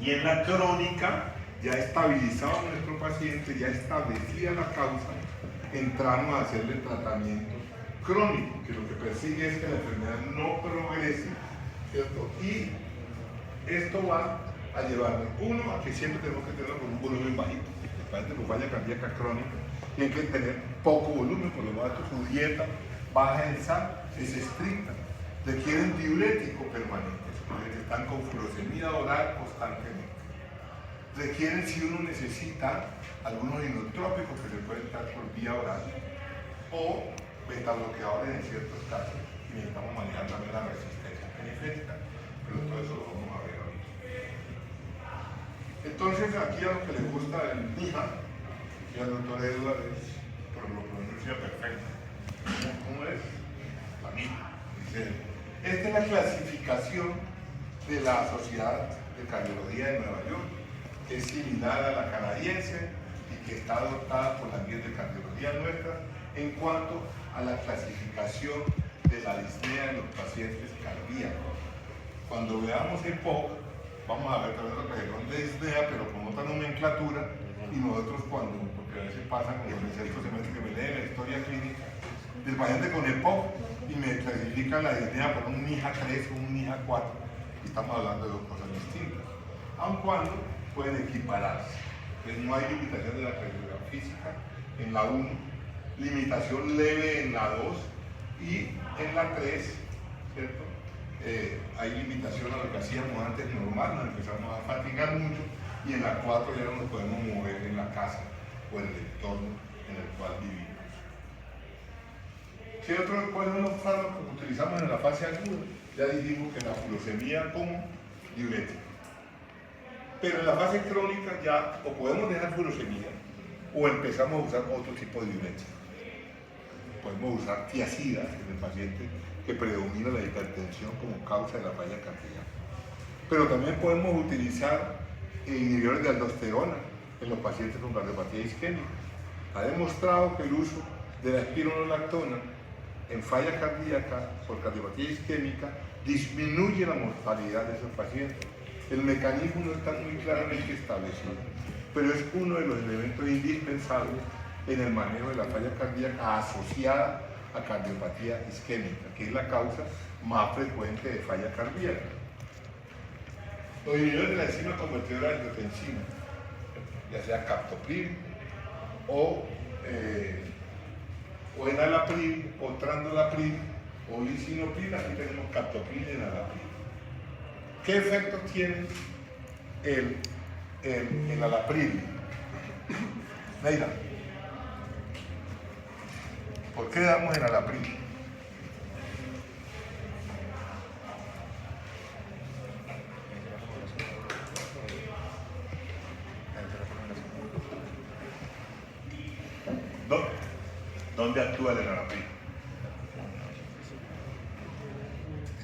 Y en la crónica, ya estabilizado nuestro paciente, ya establecida la causa, entramos a hacerle tratamiento crónico, que lo que persigue es que la enfermedad no progrese, ¿cierto? Y esto va a llevarnos, uno, a que siempre tenemos que tenerlo con un volumen bajito. El paciente con falla cardíaca crónica tiene que tener poco volumen, por lo tanto su dieta baja en sal, es estricta. Requieren diurético permanente, están con furosemida oral constantemente. Requieren, si uno necesita, algunos inotrópicos que se pueden dar por vía oral o betabloqueadores en ciertos casos, y necesitamos manejar también la resistencia periférica, pero todo eso lo vamos a ver ahorita. Entonces, aquí a lo que le gusta el NIHA y al doctor Edward pero lo pronuncia perfecto. ¿Cómo es? La NIHA. Esta es la clasificación de la Sociedad de Cardiología de Nueva York, que es similar a la canadiense y que está adoptada por las guías de cardiología nuestras en cuanto a la clasificación de la disnea en los pacientes cardíacos. Cuando veamos EPOC, vamos a ver también otra región de disnea, pero con otra nomenclatura, y nosotros porque a veces pasa con los centros que me leen la historia clínica del paciente con EPOC y me clasifican la disnea por un NIHA 3 o un NIHA 4, y estamos hablando de dos cosas distintas, aun cuando pueden equipararse. Entonces no hay limitación de la cardiografía física en la 1, limitación leve en la 2 y en la 3, ¿cierto? Hay limitación a lo que hacíamos antes normal, nos empezamos a fatigar mucho, y en la 4 ya no nos podemos mover en la casa o en el entorno en el cual vivimos. ¿Cuáles son los fármacos que utilizamos en la fase aguda? Ya dijimos que la furosemida como diurético. Pero en la fase crónica ya o podemos dejar furosemida o empezamos a usar otro tipo de diurético. Podemos usar tiazidas en el paciente que predomina la hipertensión como causa de la falla cardíaca. Pero también podemos utilizar inhibidores de aldosterona en los pacientes con cardiopatía isquémica. Ha demostrado que el uso de la espironolactona en falla cardíaca por cardiopatía isquémica disminuye la mortalidad de esos pacientes. El mecanismo no está muy claramente establecido, pero es uno de los elementos indispensables en el manejo de la falla cardíaca asociada a cardiopatía isquémica, que es la causa más frecuente de falla cardíaca. Los inhibidores de la enzima convertidora de angiotensina, ya sea captopril o enalapril o trandolapril o lisinopril, aquí tenemos captopril y enalapril. ¿Qué efectos tiene el enalapril? Neira, ¿por qué damos enalapril? ¿Dónde actúa el enalapril?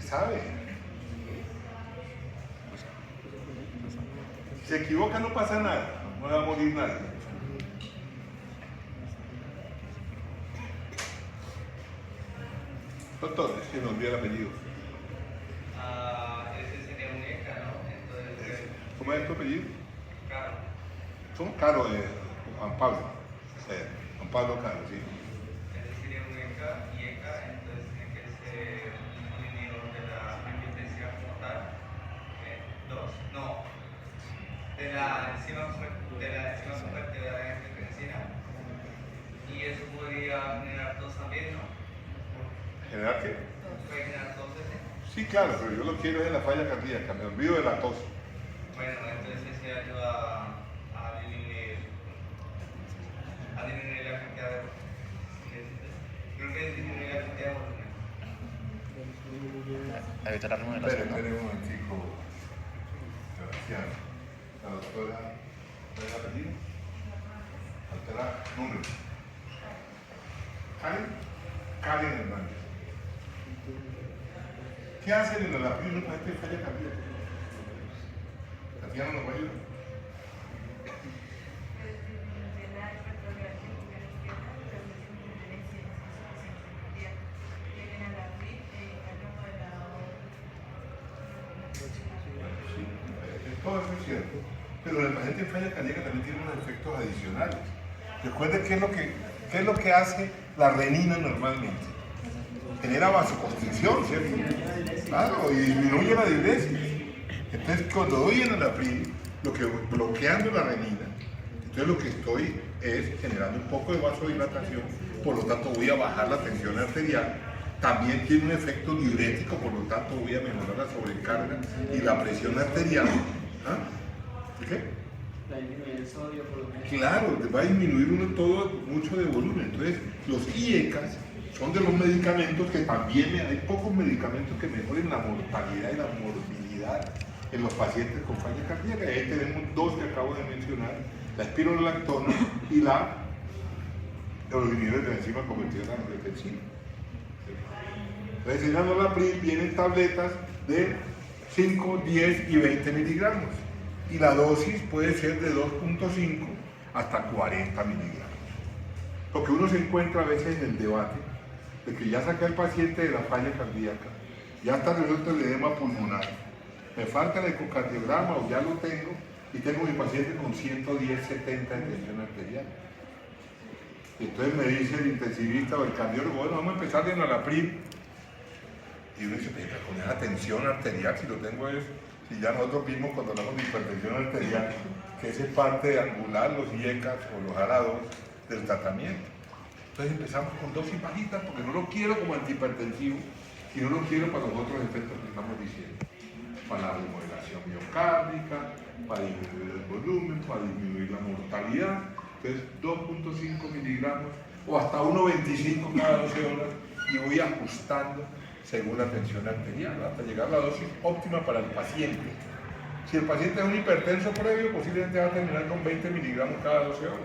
¿Se sabe? Se equivoca, no pasa nada, no va a morir nadie. Doctor, es que me olvidé el apellido. Ese sería un ECA, ¿no? Entonces, ¿Cómo es tu apellido? Caro. ¿Cómo? Caro, Juan Pablo. Juan Pablo Caro, sí. Ese sería un ECA y ECA, entonces tiene que ser un inhibidor de la angiotensia como tal. De la enzima convertidora de angiotensina. Y eso podría generar tos también, ¿no? ¿Generar qué? Puede generar tos ese. Sí, claro, pero yo lo quiero es en la falla cardíaca, me olvido de la tos. Bueno, entonces sí ayuda a disminuir la cantidad de volumen. Creo que disminuye la cantidad de volumen. Evitar la remodelación. Espere un momentico, Sebastián. La doctora, ¿cuál es el apellido? Doctora, número. Karen Hernández. ¿Qué hace el enalapril en un paciente de falla cardíaca? ¿Tatiana nos va a ayudar? Todo eso es cierto, pero el paciente en falla cardíaca también tiene unos efectos adicionales. Recuerde qué es lo que hace la renina normalmente. Genera vasoconstricción, ¿cierto? Claro, y disminuye la diuresis. Entonces, cuando doy enalapril, lo que bloqueando la renina, entonces lo que estoy es generando un poco de vasodilatación, por lo tanto voy a bajar la tensión arterial. También tiene un efecto diurético, por lo tanto voy a mejorar la sobrecarga y la presión arterial. ¿Ah? ¿Qué? Va a disminuir el sodio, por lo menos. Claro, va a disminuir mucho de volumen. Entonces, los IECAS son de los medicamentos que también hay pocos medicamentos que mejoren la mortalidad y la morbilidad en los pacientes con falla cardíaca. Ahí tenemos dos que acabo de mencionar, la espironolactona y los inhibidores de la enzima convertidora en angiotensina. Entonces, en la enalapril vienen tabletas de 5, 10 y 20 miligramos. Y la dosis puede ser de 2.5 hasta 40 miligramos. Porque uno se encuentra a veces en el debate de que ya saqué al paciente de la falla cardíaca, ya está resuelto el edema pulmonar, me falta el ecocardiograma o ya lo tengo y tengo mi paciente con 110, 70 de tensión arterial. Entonces me dice el intensivista o el cardiólogo, bueno, vamos a empezar de enalapril. Y uno dice, venga, con esa tensión arterial, si lo tengo es, si ya nosotros vimos cuando hablamos de hipertensión arterial, que esa es parte de angular los IECAS o los ARA2 del tratamiento. Entonces empezamos con dosis bajitas porque no lo quiero como antihipertensivo, sino lo quiero para los otros efectos que estamos diciendo. Para la remodelación miocárdica, para disminuir el volumen, para disminuir la mortalidad. Entonces 2.5 miligramos o hasta 1.25 cada 12 horas y voy ajustando según la tensión arterial, hasta llegar a la dosis óptima para el paciente. Si el paciente es un hipertenso previo, posiblemente va a terminar con 20 miligramos cada 12 horas.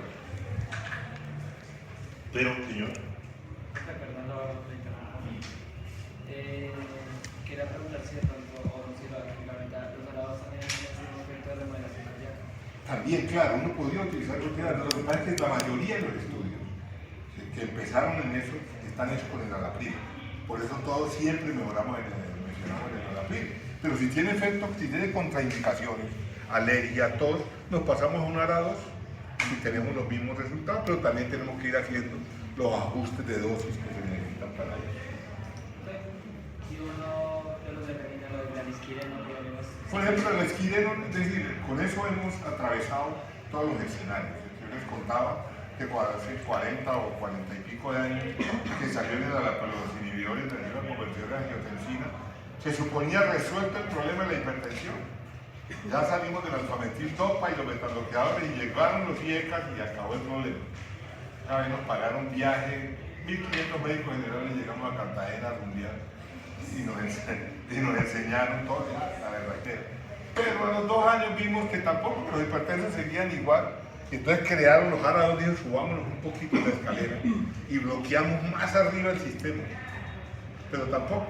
Pero, señor. Quería preguntar si de pronto, o si los ARA2 también tienen un efecto de remodelación cardíaca. También, claro, uno podría utilizar lo que pasa es que la mayoría de los estudios que empezaron en eso están hechos con el enalapril. Por eso todos siempre mencionamos el enalapril. Pero si tiene efectos, si tiene contraindicaciones, alergia, tos, nos pasamos a un ARA2 y tenemos los mismos resultados, pero también tenemos que ir haciendo los ajustes de dosis que se necesitan para eso. Y uno de los de renina, lo del esquireno, por ejemplo, el esquireno, es decir, con eso hemos atravesado todos los escenarios. Yo les contaba que hace 40 o 40 y pico de años que salieron los inhibidores de la conversión de angiotensina, se suponía resuelto el problema de la hipertensión. Ya salimos del alfametil topa y los betabloqueadores y llegaron los IECAS y acabó el problema. Una vez nos pagaron viaje, 1.500 médicos generales, llegamos a Cartagena a rumbear y nos enseñaron todo, la verdad que. Pero a los 2 años vimos que tampoco, que los hipertensos seguían igual. Entonces crearon los ARA2, dijeron, subámonos un poquito la escalera y bloqueamos más arriba el sistema. Pero tampoco.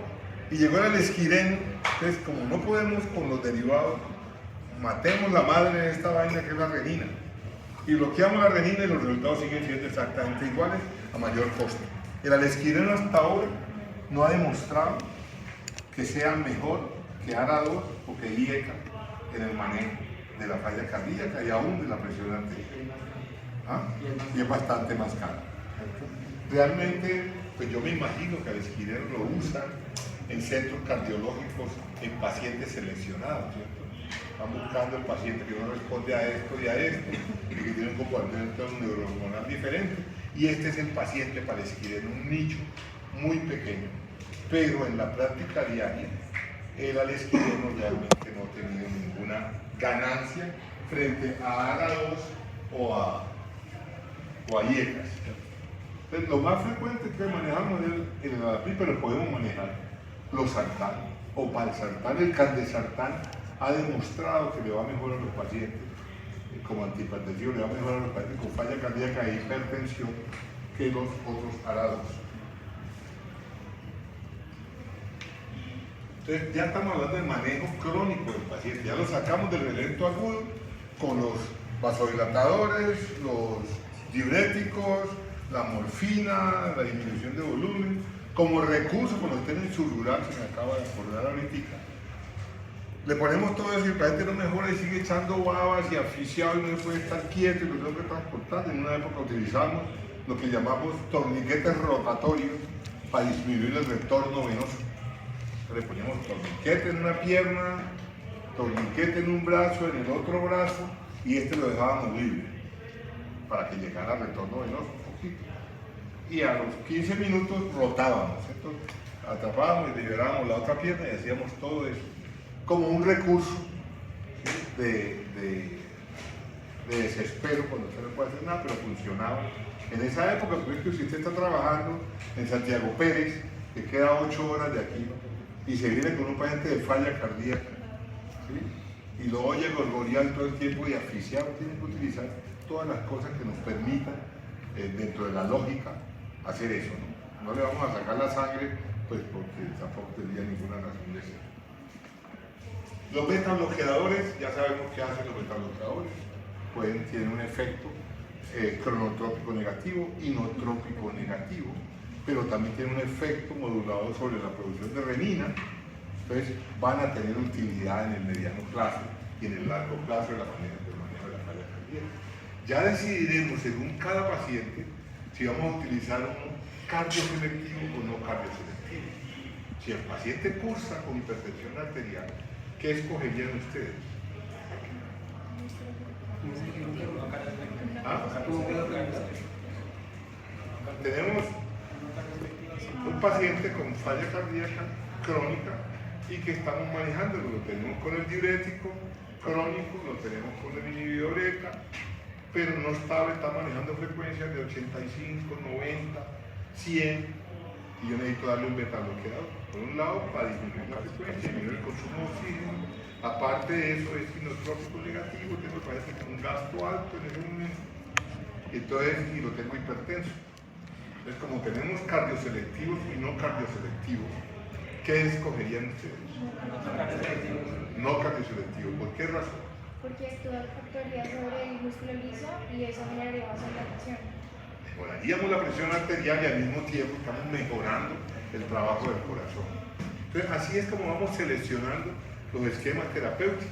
Y llegó el esquireno, entonces como no podemos con los derivados, matemos la madre de esta vaina que es la renina. Y bloqueamos la renina y los resultados siguen siendo exactamente iguales a mayor costo. El alesquireno hasta ahora no ha demostrado que sea mejor que ARA2 o que IECA en el manejo de la falla cardíaca y aún de la presión arterial. ¿Ah? Y es bastante más caro. Realmente, pues yo me imagino que al esquireno lo usan en centros cardiológicos en pacientes seleccionados, ¿cierto? Están buscando el paciente que no responde a esto y a esto, y que tiene un comportamiento neurohormonal diferente, y este es el paciente para esquireno, un nicho muy pequeño. Pero en la práctica diaria, el alesquireno realmente no ha tenido ninguna ganancia frente a ARA2 o a IECAS. Entonces, lo más frecuente que manejamos es el enalapril, pero podemos manejar los sartán o valsartán. El candesartán ha demostrado que le va mejor a los pacientes como antihipertensivo, le va mejor a los pacientes con falla cardíaca e hipertensión que los otros ARA2. Entonces ya estamos hablando de manejo crónico del paciente, ya lo sacamos del evento agudo con los vasodilatadores, los diuréticos, la morfina, la disminución de volumen, como recurso cuando estén en subdural, se me acaba de acordar ahorita. Le ponemos todo eso y el paciente no mejora y sigue echando babas y asfixiado y no puede estar quieto y lo tengo que transportar. En una época utilizamos lo que llamamos torniquetes rotatorios para disminuir el retorno venoso. Le poníamos torniquete en una pierna, torniquete en un brazo, en el otro brazo, y este lo dejábamos libre para que llegara al retorno venoso un poquito. Y a los 15 minutos rotábamos, ¿cierto? Atrapábamos y liberábamos la otra pierna y hacíamos todo eso como un recurso, ¿sí? de desespero cuando usted no puede hacer nada, pero funcionaba. En esa época, porque si usted está trabajando en Santiago Pérez, que queda 8 horas de aquí, y se viene con un paciente de falla cardíaca, ¿sí? Y lo oye gorgorear todo el tiempo y asfixiado, tiene que utilizar todas las cosas que nos permitan, dentro de la lógica, hacer eso, ¿no? No le vamos a sacar la sangre, pues porque tampoco tendría ninguna razón de ser. Los betabloqueadores, ya sabemos qué hacen los betabloqueadores, tienen un efecto cronotrópico negativo, inotrópico negativo, pero también tiene un efecto modulador sobre la producción de renina. Entonces van a tener utilidad en el mediano plazo y en el largo plazo de la manejo de la falla cardíaca. Ya decidiremos según cada paciente si vamos a utilizar un cardioselectivo o no cardioselectivo. Si el paciente cursa con hipertensión arterial, ¿qué escogerían ustedes? ¿Ah? Tenemos un paciente con falla cardíaca crónica y que estamos manejando, lo tenemos con el diurético crónico, lo tenemos con el inhibidor ECA, pero no estable, está manejando frecuencias de 85, 90, 100, y yo necesito darle un beta bloqueador. Por un lado, para disminuir la frecuencia, disminuir el consumo de oxígeno. Aparte de eso, es inotrópico negativo, tengo parece que un gasto alto en ese momento, entonces, y lo tengo hipertenso. Entonces, como tenemos cardioselectivos y no cardioselectivos, ¿qué escogerían ustedes? No cardioselectivo. ¿Por qué razón? Porque esto actuaría sobre el músculo liso y eso generaría más dilatación. Mejoraríamos la presión arterial y al mismo tiempo estamos mejorando el trabajo del corazón. Entonces, así es como vamos seleccionando los esquemas terapéuticos,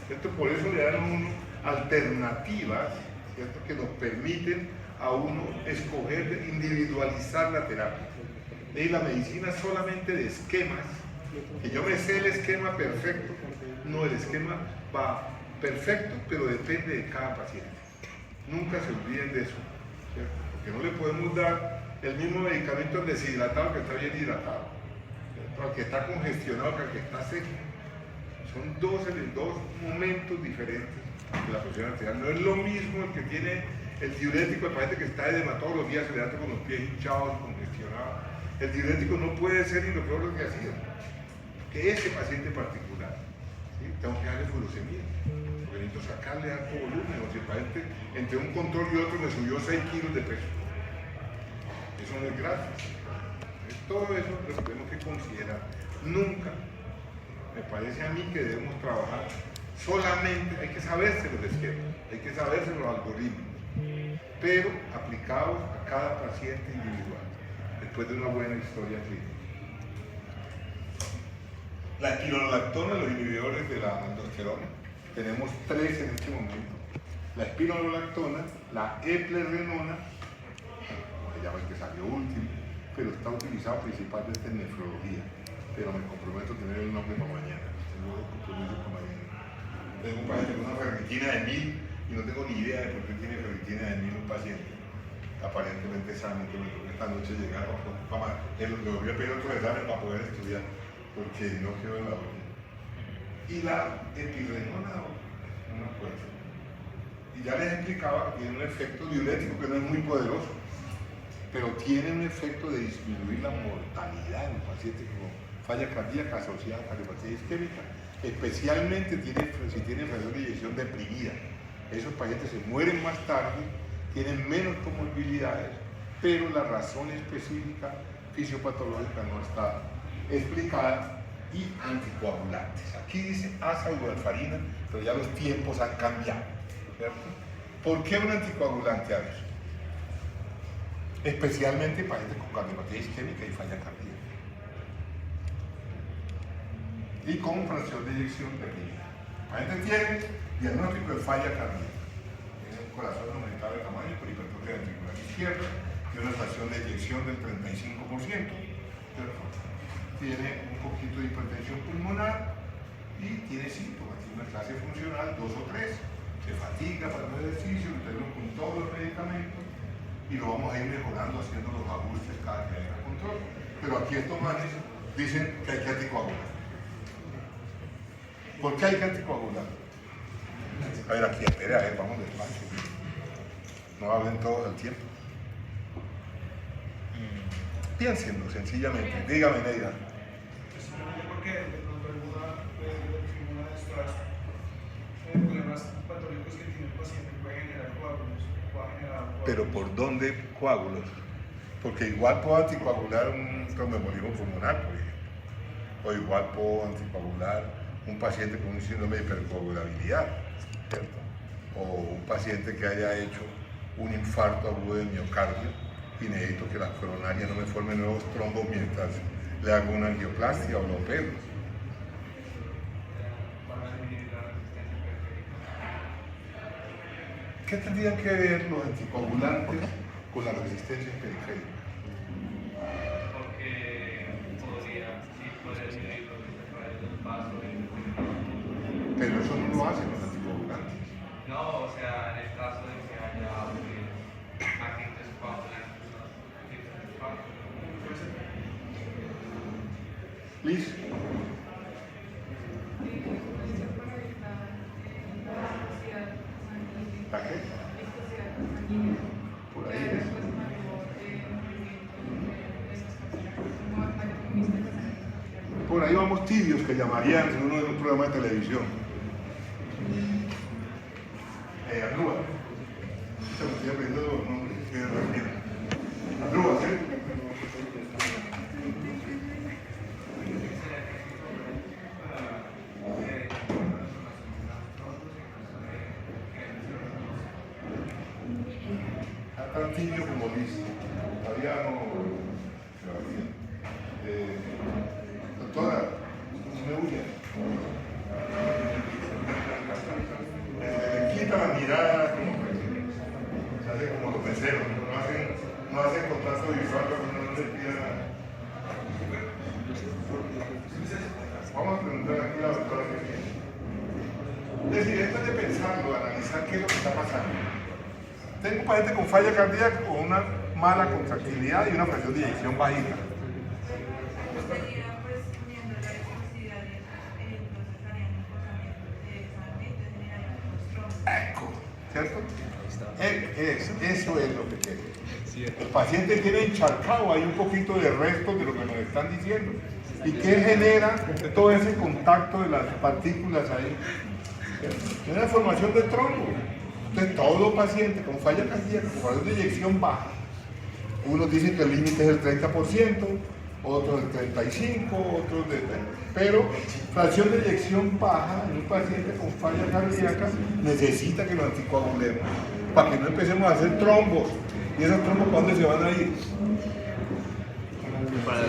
¿cierto? Por eso le dan a uno alternativas, ¿cierto? Que nos permiten a uno escoger, individualizar la terapia. Y la medicina solamente de esquemas, que yo me sé el esquema perfecto, no, el esquema va perfecto, pero depende de cada paciente. Nunca se olviden de eso, ¿cierto? Porque no le podemos dar el mismo medicamento al deshidratado que está bien hidratado, ¿cierto? Al que está congestionado que al que está seco. Son dos momentos diferentes de la presión arterial. No es lo mismo el que tiene el diurético, el paciente que está edema todos los días, se levanta con los pies hinchados, congestionados. El diurético no puede ser ni lo peor que ha sido. Que ese paciente particular, ¿sí? Tengo que darle furosemida, porque necesito sacarle alto volumen, o si el paciente entre un control y otro me subió 6 kilos de peso. Eso no es gratis. Todo eso lo tenemos que considerar. Nunca me parece a mí que debemos trabajar solamente, hay que saberse los esquemas, hay que saberse los algoritmos, pero aplicados a cada paciente individual, después de una buena historia clínica. La espironolactona, los inhibidores de la aldosterona, tenemos 3 en este momento. La espironolactona, la eplerenona, como se llama el que salió último, pero está utilizado principalmente en nefrología. Pero me comprometo a tener el nombre para mañana. Tengo compromiso para mañana. Tengo un paciente con una ferritina de 1000 y no tengo ni idea de por qué tiene ferritina de 1000 un paciente. Aparentemente sano, que me toca esta noche llegar para le voy a pedir otro examen para poder estudiar, porque no quedó en la orden. Y la epirrenona, no me acuerdo. Y ya les explicaba que tiene un efecto diurético que no es muy poderoso, pero tiene un efecto de disminuir la mortalidad en un paciente con falla cardíaca asociada a cardiopatía isquémica, especialmente si tienen fracción de eyección deprimida. Esos pacientes se mueren más tarde, tienen menos comorbilidades, pero la razón específica fisiopatológica no está explicada, y anticoagulantes. Aquí dice azaodofarina, pero ya los tiempos han cambiado, ¿cierto? ¿Por qué un anticoagulante a ver? Especialmente pacientes con cardiopatía isquémica y falla cardíaca. Y con fracción de eyección deprimida. La gente tiene diagnóstico de falla cardíaca. Tiene un corazón aumentado de tamaño por hipertrofia ventricular izquierda, tiene una fracción de eyección del 35%, ¿cierto? Tiene un poquito de hipertensión pulmonar y tiene síntomas, tiene una clase funcional 2 o 3. Se fatiga para el ejercicio, lo tenemos con todos los medicamentos y lo vamos a ir mejorando haciendo los ajustes cada que haya control. Pero aquí estos manes dicen que hay que anticoagular. ¿Por qué hay que anticoagular? A ver, aquí, espera, a ver, vamos despacio. No hablen todos al tiempo. Piénsenlo sencillamente. Dígame, Neida. Porque de pronto alguna de estos problemas patológicos que tiene el paciente puede generar coágulos. ¿Pero por dónde coágulos? Porque igual puedo anticoagular un tromboembolismo pulmonar, por ejemplo. O igual puedo anticoagular un paciente con un síndrome de hipercoagulabilidad, ¿cierto? O un paciente que haya hecho un infarto agudo de miocardio y necesito que la coronaria no me forme nuevos trombos mientras le hago una angioplastia o lo opero. ¿Qué tendrían que ver los anticoagulantes con la resistencia periférica? Porque podría disminuir los efectos del paso. Pero eso no lo hacen los anticoagulantes. No, o sea, en el caso de que haya agentes coagulantes, Liz. ¿Para qué? Por ahí es. Por ahí vamos tibios, que llamarían en uno de los programas de televisión. Arrúa. Se me estoy aprendiendo los nombres. Arrúa, ¿sí? Tan tibio como Liz. Todavía no. Doctora, me huye. Le quita la mirada, como se hace como los meseros, no hacen contacto visual cuando no le pida nada. Vamos a preguntar aquí a la doctora que tiene. Es decir, después de pensarlo, analizar qué es lo que está pasando. Tengo un paciente con falla cardíaca con una mala contractilidad y una presión de eyección bajita. ¿Cierto? Eso es lo que quiere. El paciente tiene encharcado ahí un poquito de resto de lo que nos están diciendo. ¿Y qué genera todo ese contacto de las partículas ahí? Una formación de trombo. Entonces, todo paciente con falla cardíaca, con presión de eyección baja, unos dicen que el límite es el 30%, otros el 35%, otros de 30%. Pero fracción de eyección baja en un paciente con falla cardíaca necesita que lo anticoagulemos para que no empecemos a hacer trombos. ¿Y esos trombos para dónde se van a ir? Para el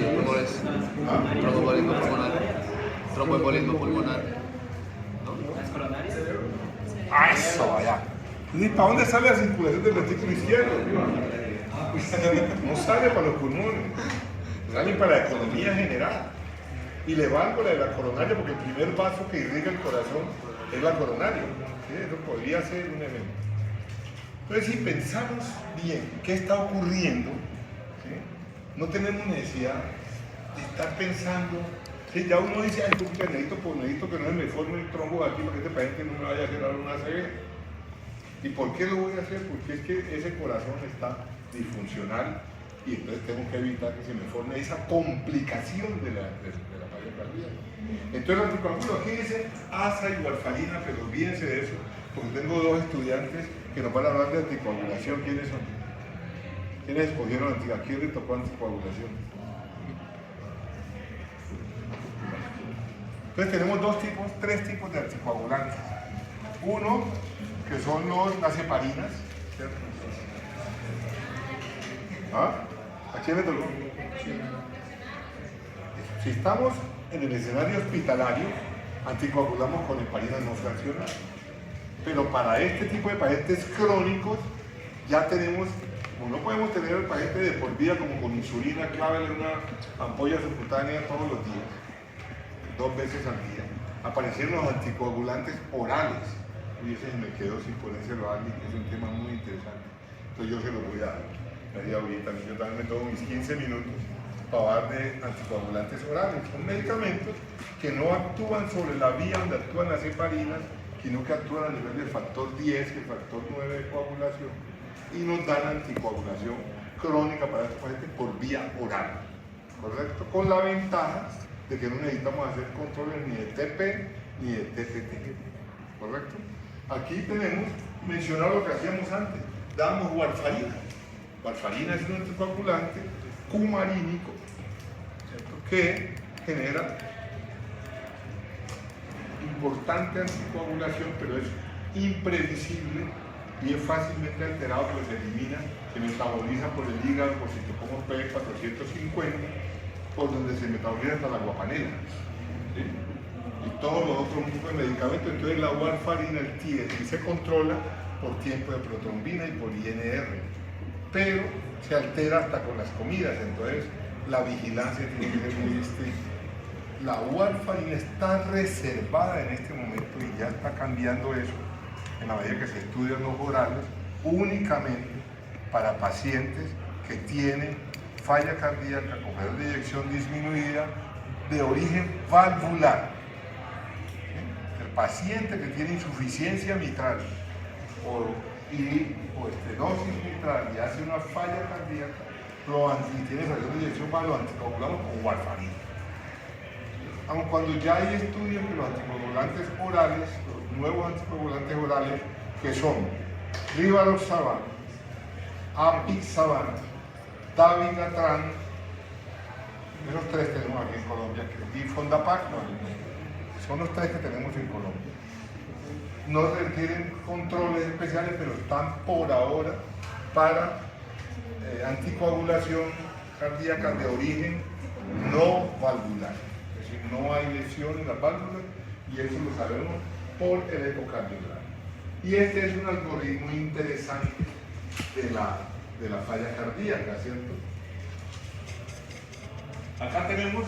tromboembolismo pulmonar. Tromboembolismo pulmonar. ¡Ah, eso, allá! ¿Y para dónde sale la circulación del ventrículo izquierdo? No sale para los pulmones, sale para la economía general. Y le valgo la de la coronaria porque el primer vaso que irriga el corazón es la coronaria. ¿Sí? Eso podría ser un evento. Entonces, si pensamos bien qué está ocurriendo, ¿sí? No tenemos necesidad de estar pensando. ¿Sí? Ya uno dice, ay, necesito que no se me forme el trombo aquí para que este paciente no me vaya a hacer ahora una ACV. ¿Y por qué lo voy a hacer? Porque es que ese corazón está disfuncional y entonces tengo que evitar que se me forme esa complicación de la falla cardíaca. Entonces el anticoagulo aquí dice asa y warfarina, pero olvídense de eso, porque tengo dos estudiantes que nos van a hablar de anticoagulación. ¿Quiénes son? ¿Quiénes escogieron anticoagulación? ¿A quién le tocó anticoagulación? Entonces tenemos tres tipos de anticoagulantes. Uno, que son las heparinas, ¿cierto? ¿Ah? ¿A quién le tocó? Si estamos en el escenario hospitalario, anticoagulamos con heparinas no fraccionadas. Pero para este tipo de pacientes crónicos, ya tenemos, como no podemos tener al paciente de por vida como con insulina, clávele una ampolla subcutánea todos los días, 2 veces al día. Aparecieron los anticoagulantes orales. Y ese me quedó sin ponérselo a alguien, que es un tema muy interesante. Entonces yo se lo voy a dar. Ahorita yo también me tomo mis 15 minutos para dar de anticoagulantes orales. Son medicamentos que no actúan sobre la vía donde actúan las heparinas, sino que actúan a nivel del factor 10 y el factor 9 de coagulación y nos dan anticoagulación crónica para estos pacientes por vía oral. ¿Correcto? Con la ventaja de que no necesitamos hacer controles ni de TP ni de TPT. ¿Correcto? Aquí tenemos mencionado lo que hacíamos antes. Damos warfarina. Warfarina es un anticoagulante cumarínico, ¿cierto? Que genera importante anticoagulación, pero es imprevisible y es fácilmente alterado, pues se elimina, se metaboliza por el hígado, por Cytochrome P450, por donde se metaboliza hasta la guapanela, ¿sí? Y todos los otros tipos de medicamentos. Entonces la warfarina, el TSI, se controla por tiempo de protrombina y por INR, pero se altera hasta con las comidas, entonces la vigilancia tiene que ser muy estricta. La warfarina está reservada en este momento y ya está cambiando eso en la medida que se estudian los orales, únicamente para pacientes que tienen falla cardíaca con frecuencia de eyección disminuida de origen valvular. ¿Sí? El paciente que tiene insuficiencia mitral o estenosis mitral y hace una falla cardíaca y tiene frecuencia de eyección baja, lo anticoagulamos con warfarina. Aun cuando ya hay estudios que los anticoagulantes orales, los nuevos anticoagulantes orales, que son Rivaroxaban, Apixaban, Dabigatran, esos tres tenemos aquí en Colombia, y Fondapac, son los tres que tenemos en Colombia. No requieren controles especiales, pero están por ahora para anticoagulación cardíaca de origen no valvular. Es decir, no hay lesión en las válvulas y eso lo sabemos por el ecocardiograma. Y este es un algoritmo interesante de la falla cardíaca, ¿cierto? Acá tenemos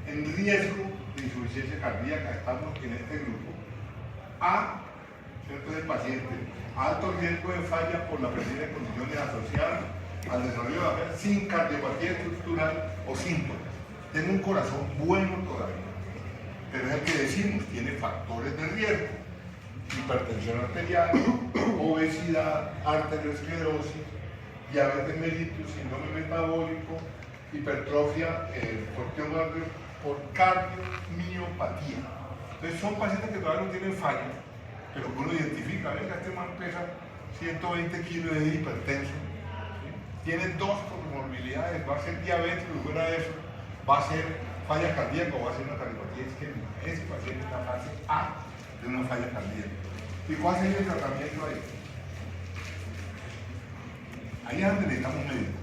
en riesgo de insuficiencia cardíaca, estamos en este grupo A, ¿cierto? Es el paciente, alto riesgo de falla por la presencia de condiciones asociadas al desarrollo de la falla sin cardiopatía estructural o síntomas. Tiene un corazón bueno todavía, pero es el que decimos, tiene factores de riesgo: hipertensión arterial, obesidad, arteriosclerosis, diabetes mellitus, síndrome metabólico, hipertrofia por cardiomiopatía. Entonces son pacientes que todavía no tienen falla, pero uno identifica, venga, este man pesa 120 kilos de hipertenso, ¿sí? Tiene dos comorbilidades, va a ser diabético y fuera de eso va a ser falla cardíaca o va a ser una cardiopatía isquémica. Ese paciente está en fase A de una falla cardíaca. ¿Y cuál sería el tratamiento ahí? Ahí es donde necesitamos médicos.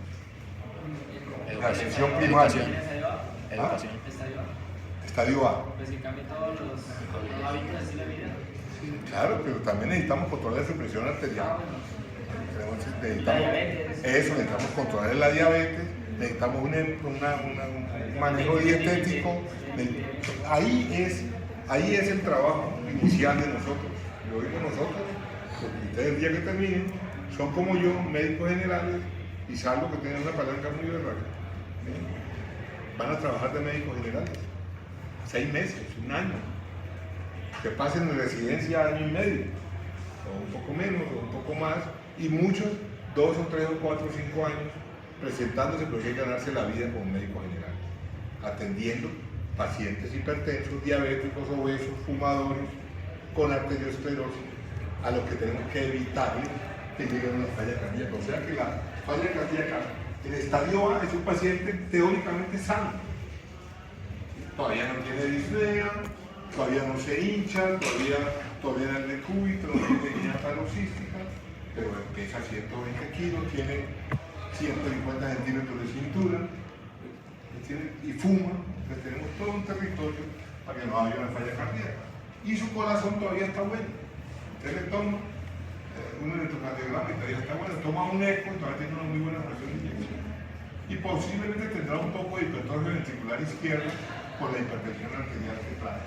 La atención primaria. Educación. Estadio A. Pues que cambie todos los hábitos de estilo de vida. Sí, claro, pero también necesitamos controlar su presión arterial. Necesitamos controlar la diabetes, necesitamos un manejo dietético. Ahí es el trabajo inicial de nosotros. Lo digo nosotros, porque ustedes el día que terminen son como yo, médicos generales, y salvo que tengan una palanca muy berraca, van a trabajar de médicos generales 6 meses, 1 año, que pasen en residencia año y medio, o un poco menos, o un poco más, y muchos 2 o 3 o 4 o 5 años presentándose, porque hay que ganarse la vida como médico general, atendiendo pacientes hipertensos, diabéticos, obesos, fumadores, con arteriosclerosis, a los que tenemos que evitarle que lleguen a una falla cardíaca. O sea que la falla cardíaca, el estadio A, es un paciente teóricamente sano. Todavía no tiene disnea, todavía no se hincha, todavía no es de cúbito, no tiene guía paroxística, pero pesa 120 kilos, tiene 150 centímetros de cintura y fuma. Entonces tenemos todo un territorio para que no haya una falla cardíaca. Y su corazón todavía está bueno. Usted le toma un electrocardiograma y todavía está bueno, toma un eco y todavía tiene una muy buena presión de inyección. Y posiblemente tendrá un poco de hipertrofia ventricular izquierda por la hipertensión arterial que trae.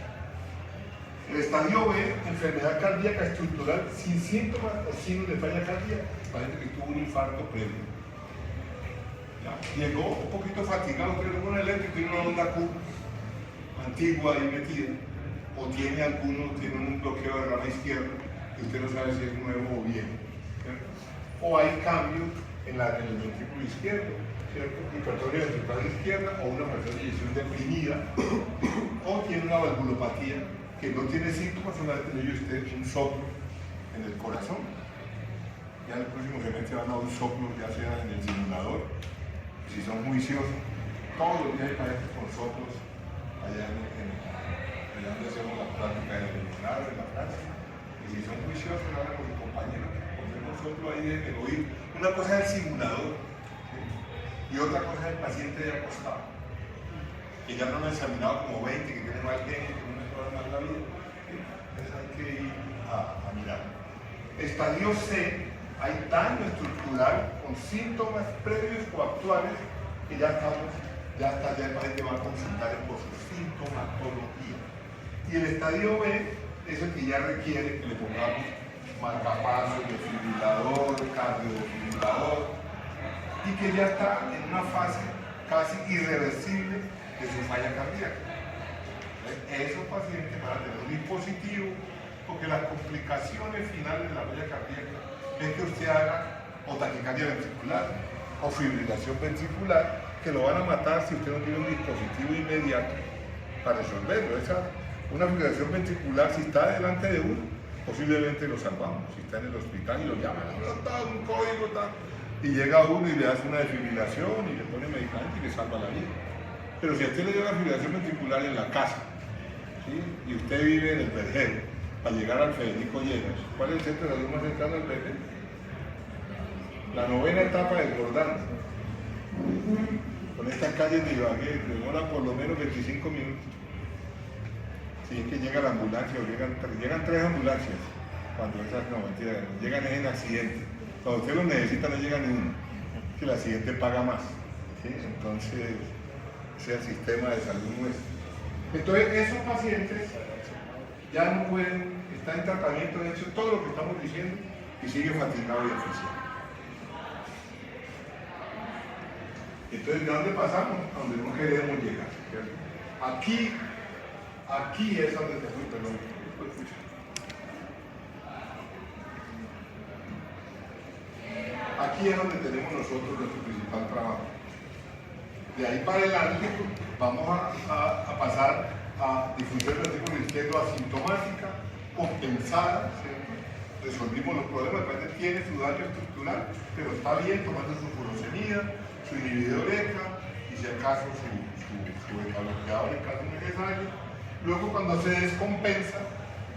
El estadio B, enfermedad cardíaca estructural sin síntomas o signos de falla cardíaca, parece que tuvo un infarto previo. ¿Ya? Llegó un poquito fatigado, pero con el eléctrico tiene una onda Q antigua y metida, o tiene un bloqueo de rama izquierda y usted no sabe si es nuevo o viejo, ¿cierto? O hay cambios en el ventrículo izquierdo, ¿cierto? Hipertrofia ventricular izquierda o una presión de eyección deprimida, o tiene una valvulopatía que no tiene síntomas, solamente le usted un soplo en el corazón. Ya en el próximo semestre van a un soplo, ya sea en el simulador, si son juiciosos, todos los días hay pacientes con soplos allá donde hacemos la práctica del seminario, en la práctica, y si son juiciosos, hablan con mi compañero, soplo ahí, déjenme oír. Una cosa es el simulador, ¿sí? Y otra cosa es el paciente ya acostado, que ya no lo han examinado como 20, que tiene mal genio, que no mejora más la vida. ¿Sí? Entonces hay que ir a mirar. Estadio C, hay daño estructural con síntomas previos o actuales que ya el paciente va a consultar por su sintomatología. Y el estadio B es el que ya requiere que le pongamos marcapasos, desfibrilador, cardiofibrilador, y que ya está en una fase casi irreversible de su falla cardíaca. Esos pacientes van a tener un dispositivo, porque las complicaciones finales de la falla cardíaca es que usted haga o taquicardia ventricular o fibrilación ventricular, que lo van a matar si usted no tiene un dispositivo inmediato para resolverlo. Una fibrilación ventricular, si está delante de uno, posiblemente lo salvamos. Si está en el hospital y lo llaman, un código tal, y llega uno y le hace una desfibrilación y le pone medicamento y le salva la vida. Pero si a usted le dio una fibrilación ventricular en la casa, ¿sí? Y usted vive en el Vergel, para llegar al Federico Lleras, ¿cuál es el centro de salud más cercano al Vergel? La 9ª etapa del Jordán. Con estas calles de Ibagué, demora por lo menos 25 minutos. Si es que llega la ambulancia, o llegan 3 ambulancias, cuando esas, no, mentira, llegan en accidente. Cuando usted lo necesita no llega ni uno, que el accidente paga más. ¿Sí? Entonces, ese es el sistema de salud nuestro. Entonces, esos pacientes ya no pueden, están en tratamiento, de hecho, todo lo que estamos diciendo, y sigue fatigado y asfixiado. Entonces, ¿de dónde pasamos? A donde no queremos llegar. ¿Cierto? Aquí es donde te fui, perdón. Aquí es donde tenemos nosotros nuestro principal trabajo. De ahí para adelante vamos a pasar a difusión del artículo izquierdo asintomática, compensada, ¿cierto? Resolvimos los problemas, el paciente tiene su daño estructural, pero está bien tomando su furosemida, su inhibidor ECA y si acaso su beta-bloqueador en caso necesario. Luego cuando se descompensa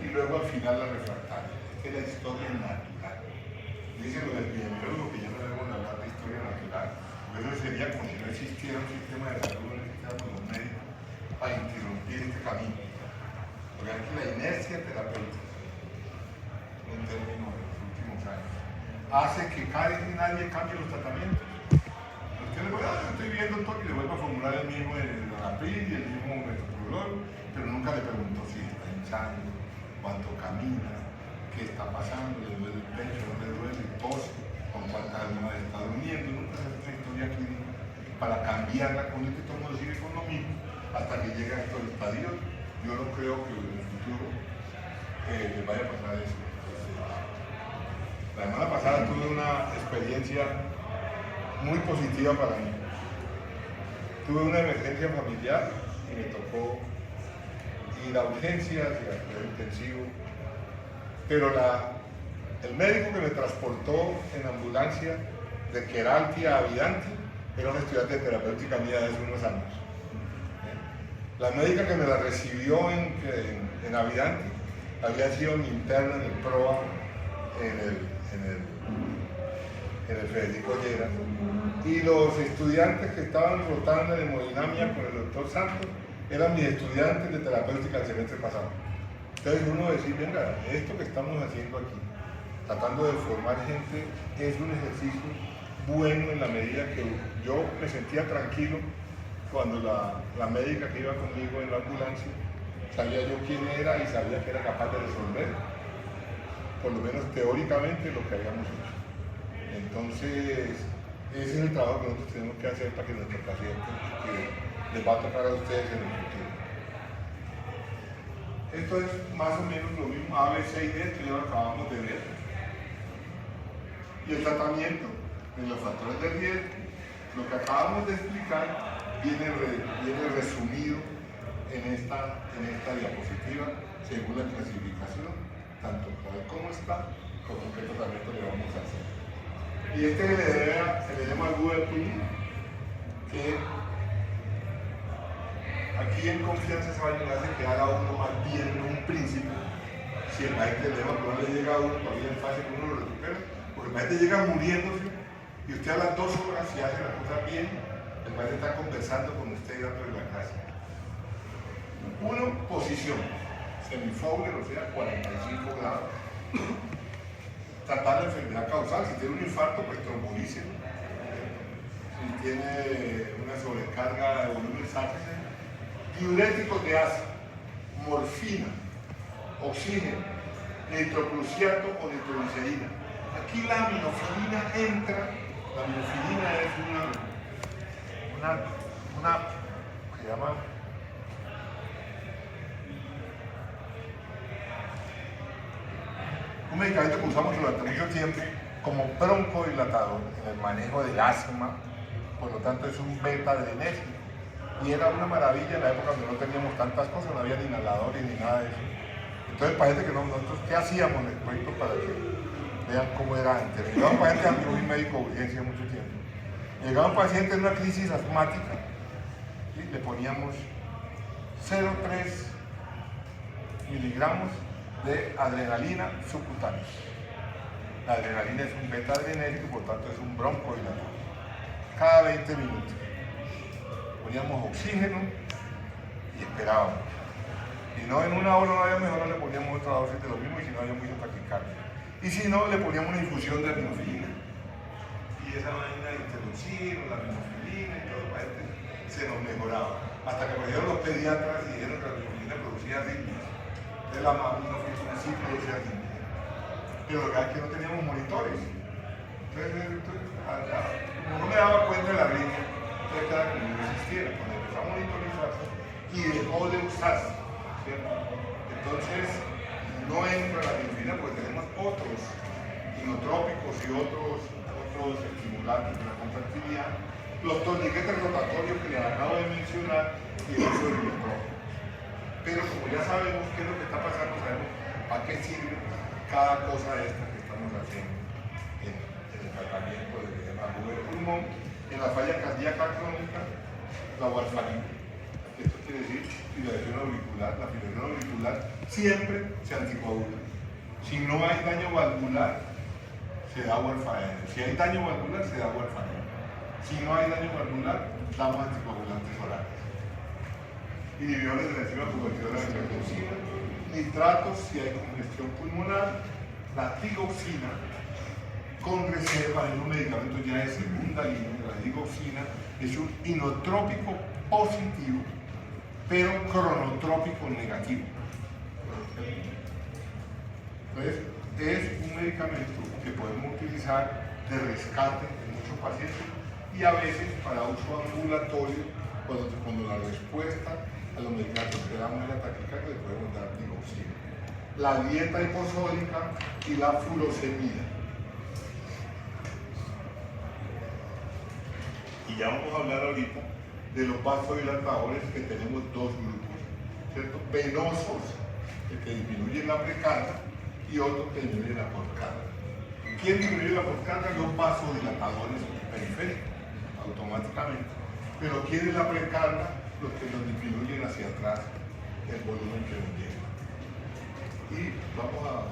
y luego al final la refractaria. Esta es la historia natural. Dicen los epidemiólogos que ya no debemos hablar de historia natural. Eso sería como si no existiera un sistema de salud, no existiéramos los médicos para interrumpir este camino. Porque aquí la inercia terapéutica, en términos de los últimos años, hace que nadie cambie los tratamientos. Usted le puede estoy viendo todo y le vuelvo a formular el mismo Rapid y el mismo metoprolol, pero nunca le pregunto si está hinchando, cuánto camina, qué está pasando, le duele el pecho, no le duele, tose, con cuántas almohadas está durmiendo. Nunca se hace una historia clínica para cambiarla con el que todo el mundo sigue con lo mismo hasta que llegue a estos estadios. Yo no creo que en el futuro les vaya a pasar eso. La semana pasada tuve una experiencia muy positiva para mí. Tuve una emergencia familiar y me tocó ir a urgencias y a cuidado intensivo, pero el médico que me transportó en ambulancia de Queralti a Avidanti era un estudiante de terapéutica mía de hace unos años. La médica que me la recibió en Avidanti había sido mi interna en el PROA en el Federico Lleras, y los estudiantes que estaban rotando en hemodinamia con el doctor Santos eran mis estudiantes de terapéutica el semestre pasado. Entonces uno decir, venga, esto que estamos haciendo aquí, tratando de formar gente, es un ejercicio bueno en la medida que yo me sentía tranquilo cuando la médica que iba conmigo en la ambulancia sabía yo quién era y sabía que era capaz de resolver, por lo menos teóricamente, lo que habíamos hecho. Entonces, ese es el trabajo que nosotros tenemos que hacer para que nuestros pacientes, que les va a tocar a ustedes en el futuro. Esto es más o menos lo mismo, ABC y D, que ya lo acabamos de ver. Y el tratamiento de los factores de riesgo, lo que acabamos de explicar, viene resumido en esta diapositiva, según la clasificación, tanto tal como está, como qué tratamiento le vamos a hacer. Y este se le llama Google Pin, que aquí en confianza se va a ayudar a quedar a uno más bien en un principio. Si el paciente le no le llega a uno todavía en fase que uno lo recupera, Porque el paciente llega muriéndose y usted a las 2 horas, si hace la cosa bien, el paciente está conversando con usted dándole la clase. 1, posición, semifowler, o sea, 45 grados. Tratar la enfermedad causal, si tiene un infarto, pues trombolice. Si tiene una sobrecarga de volumen, sáquese. Diuréticos de ácido, morfina, oxígeno, nitroprusiato o nitroglicerina. Aquí la aminofilina entra. La aminofilina es una se llama un medicamento que usamos durante mucho tiempo como broncodilatador en el manejo del asma, por lo tanto es un beta-adrenérgico. Y era una maravilla en la época donde no teníamos tantas cosas, no había ni inhaladores ni nada de eso. Entonces parece que nosotros, ¿qué hacíamos? Les cuento para que vean cómo era antes. Llegaba un paciente a mi médico de urgencia mucho tiempo. Llegaba un paciente en una crisis asmática y le poníamos 0,3 miligramos de adrenalina subcutánea. La adrenalina es un beta-adrenérgico y por tanto es un broncodilatador. Cada 20 minutos. Poníamos oxígeno y esperábamos. Si no, en una hora no había mejor, le poníamos otra dosis de lo mismo y si no había mucho taquicardia. Y si no, le poníamos una infusión de aminofilina. Y esa vaina de interleucina, la aminofilina y todo, se nos mejoraba. Hasta que aparecieron los pediatras y dijeron que la aminofilina producía arritmias. Entonces la aminofilina sí produce arritmias. Pero lo que es que no teníamos monitores. Entonces como no me daba cuenta de la arritmia, entonces cada que no existiera. Cuando empezó a monitorizarse y dejó de usarse, ¿cierto? Entonces no entra la aminofilina porque tenemos otros inotrópicos y otros estimulantes de la contractilidad, los torniquetes rotatorios que les acabo de mencionar y el uso del electrónico. Pero como ya sabemos qué es lo que está pasando, sabemos para qué sirve cada cosa de estas que estamos haciendo en el tratamiento del edema agudo del pulmón, en la falla cardíaca crónica, la warfarina. Esto quiere decir fibrilación auricular. La fibrilación auricular siempre se anticoagula. Si no hay daño valvular, se da warfarina. Si hay daño valvular, se da warfarina. Si no hay daño valvular, damos anticoagulantes orales. Inhibidores de la enzima convertidora de angiotensina, nitratos si hay congestión pulmonar, la digoxina con reserva en un medicamento ya de segunda línea. La digoxina es un inotrópico positivo, pero cronotrópico negativo. Entonces, es un medicamento que podemos utilizar de rescate en muchos pacientes y a veces para uso ambulatorio, cuando la respuesta a los medicamentos que damos en la taquicardia le podemos dar digoxina. La dieta hiposódica y la furosemida. Y ya vamos a hablar ahorita de los vasodilatadores, que tenemos 2 grupos, ¿cierto? Venosos, que disminuyen la precarga, y otros que disminuyen la postcarga. ¿Quién disminuye la postcarga? Los vasodilatadores periféricos, automáticamente. Pero ¿quién es la precarga? Los que nos disminuyen hacia atrás el volumen que nos llega. Y vamos a...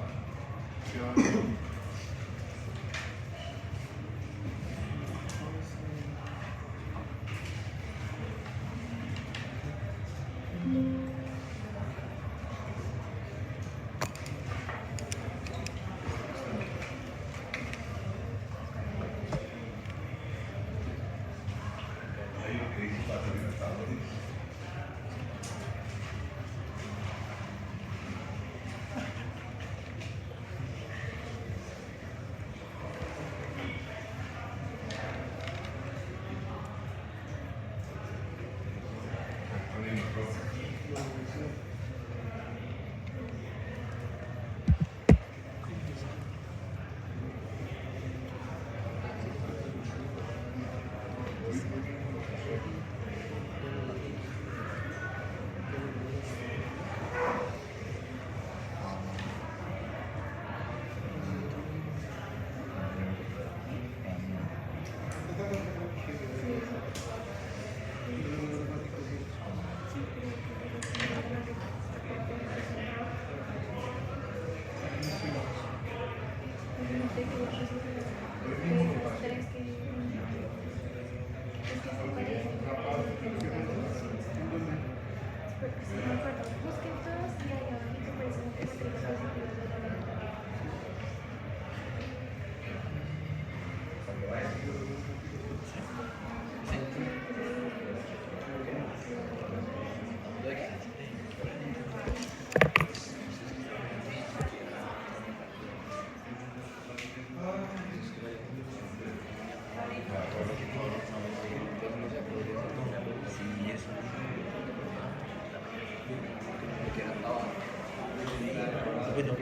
Bueno,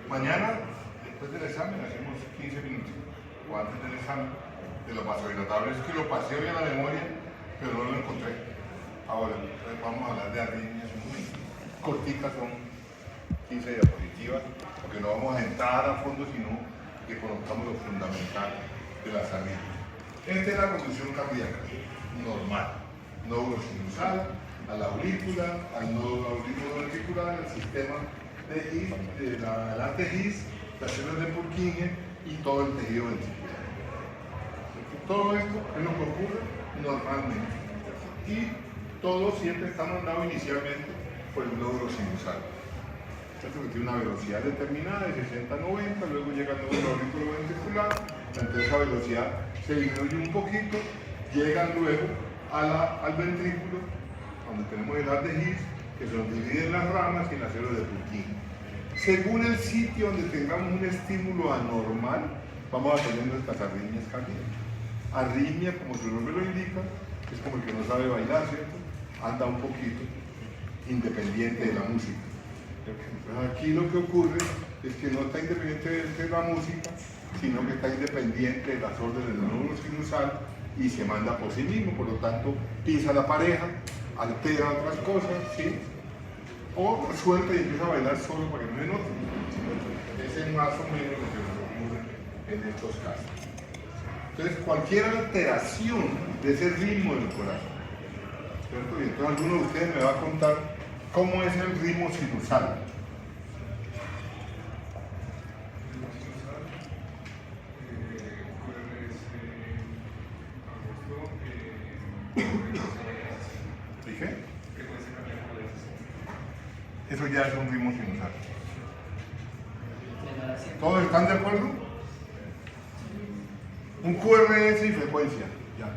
mañana, después del examen, hacemos 15 minutos, o antes del examen, de los vasodilatables, que lo pasé hoy a la memoria, pero no lo encontré. Ahora, entonces vamos a hablar de arritmias un momento. Corticas, son 15 diapositivas, porque no vamos a entrar a fondo, sino que conozcamos lo fundamental de las arritmias. Esta es la conducción cardíaca, normal, nódulo sinusal, a la aurícula, al nódulo auricular, al sistema de His, de la His, las células de Purkinje y todo el tejido ventricular. Todo esto es lo que ocurre normalmente. Y todo siempre está mandado inicialmente por el nódulo sinusal. Esto que tiene una velocidad determinada de 60 a 90, luego llega al nódulo auriculoventricular, entonces esa velocidad se disminuye un poquito, llega luego al ventrículo, donde tenemos el haz de His, que se nos divide en las ramas y en las células de Purkinje. Según el sitio donde tengamos un estímulo anormal, vamos a tener nuestras arritmias cardíacas. Arritmia, como su nombre lo indica, es como el que no sabe bailar, ¿cierto? Anda un poquito, independiente de la música. Entonces aquí lo que ocurre es que no está independiente de la música, sino que está independiente de las órdenes del nódulo sinusal y se manda por sí mismo, por lo tanto pisa a la pareja, altera otras cosas, ¿sí? O suelta y empieza a bailar solo para que no se note. Ese es más o menos lo que nos ocurre en estos casos. Entonces, cualquier alteración de ese ritmo del corazón, ¿cierto? Y entonces alguno de ustedes me va a contar cómo es el ritmo sinusal. ¿Dije? Eso ya es un ritmo sinusal. ¿Todos están de acuerdo? Un QRS y frecuencia. Ya.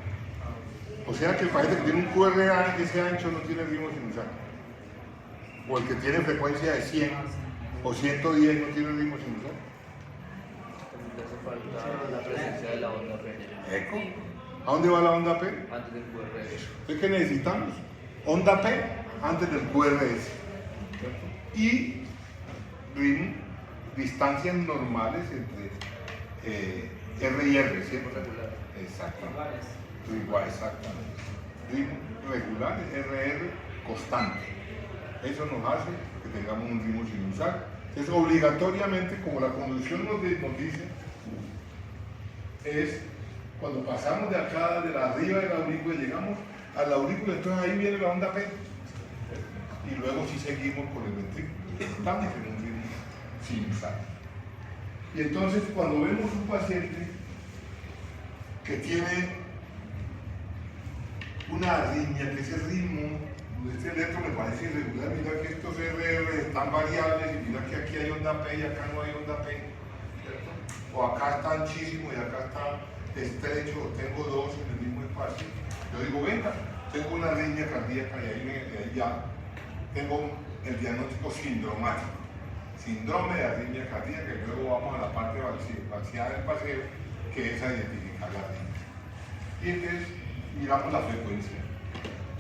O sea que el paciente que tiene un QRA, ese ancho no tiene ritmo sinusal. O el que tiene frecuencia de 100 o 110 no tiene ritmo sinusal. Hace falta la presencia de la onda P. ¿Eco? ¿A dónde va la onda P? Antes del QRS. Entonces, ¿qué necesitamos? Onda P antes del QRS. Y ritmo, distancias normales entre R y R, ¿cierto? Regular. Exactamente. Igual, exactamente. Ritmo regular, RR, constante. Eso nos hace que tengamos un ritmo sinusal. Es obligatoriamente, como la conducción nos dice, es cuando pasamos de acá, de la arriba de la aurícula, llegamos a la aurícula, entonces ahí viene la onda P. Y luego sí seguimos con el ventrículo. Estamos en un ritmo sinusal. Y entonces cuando vemos un paciente que tiene una arritmia, que ese ritmo, este electro me parece irregular, mira que estos RR están variables y mira que aquí hay onda P y acá no hay onda P, ¿cierto? O acá está anchísimo y acá está estrecho, o tengo dos en el mismo espacio. Yo digo, venga, tengo una arritmia cardíaca y ahí ya tengo el diagnóstico sindromático. Síndrome de arritmia cardíaca, y luego vamos a la parte vaciada del paseo, que es a identificar la arritmia. Y entonces miramos la frecuencia,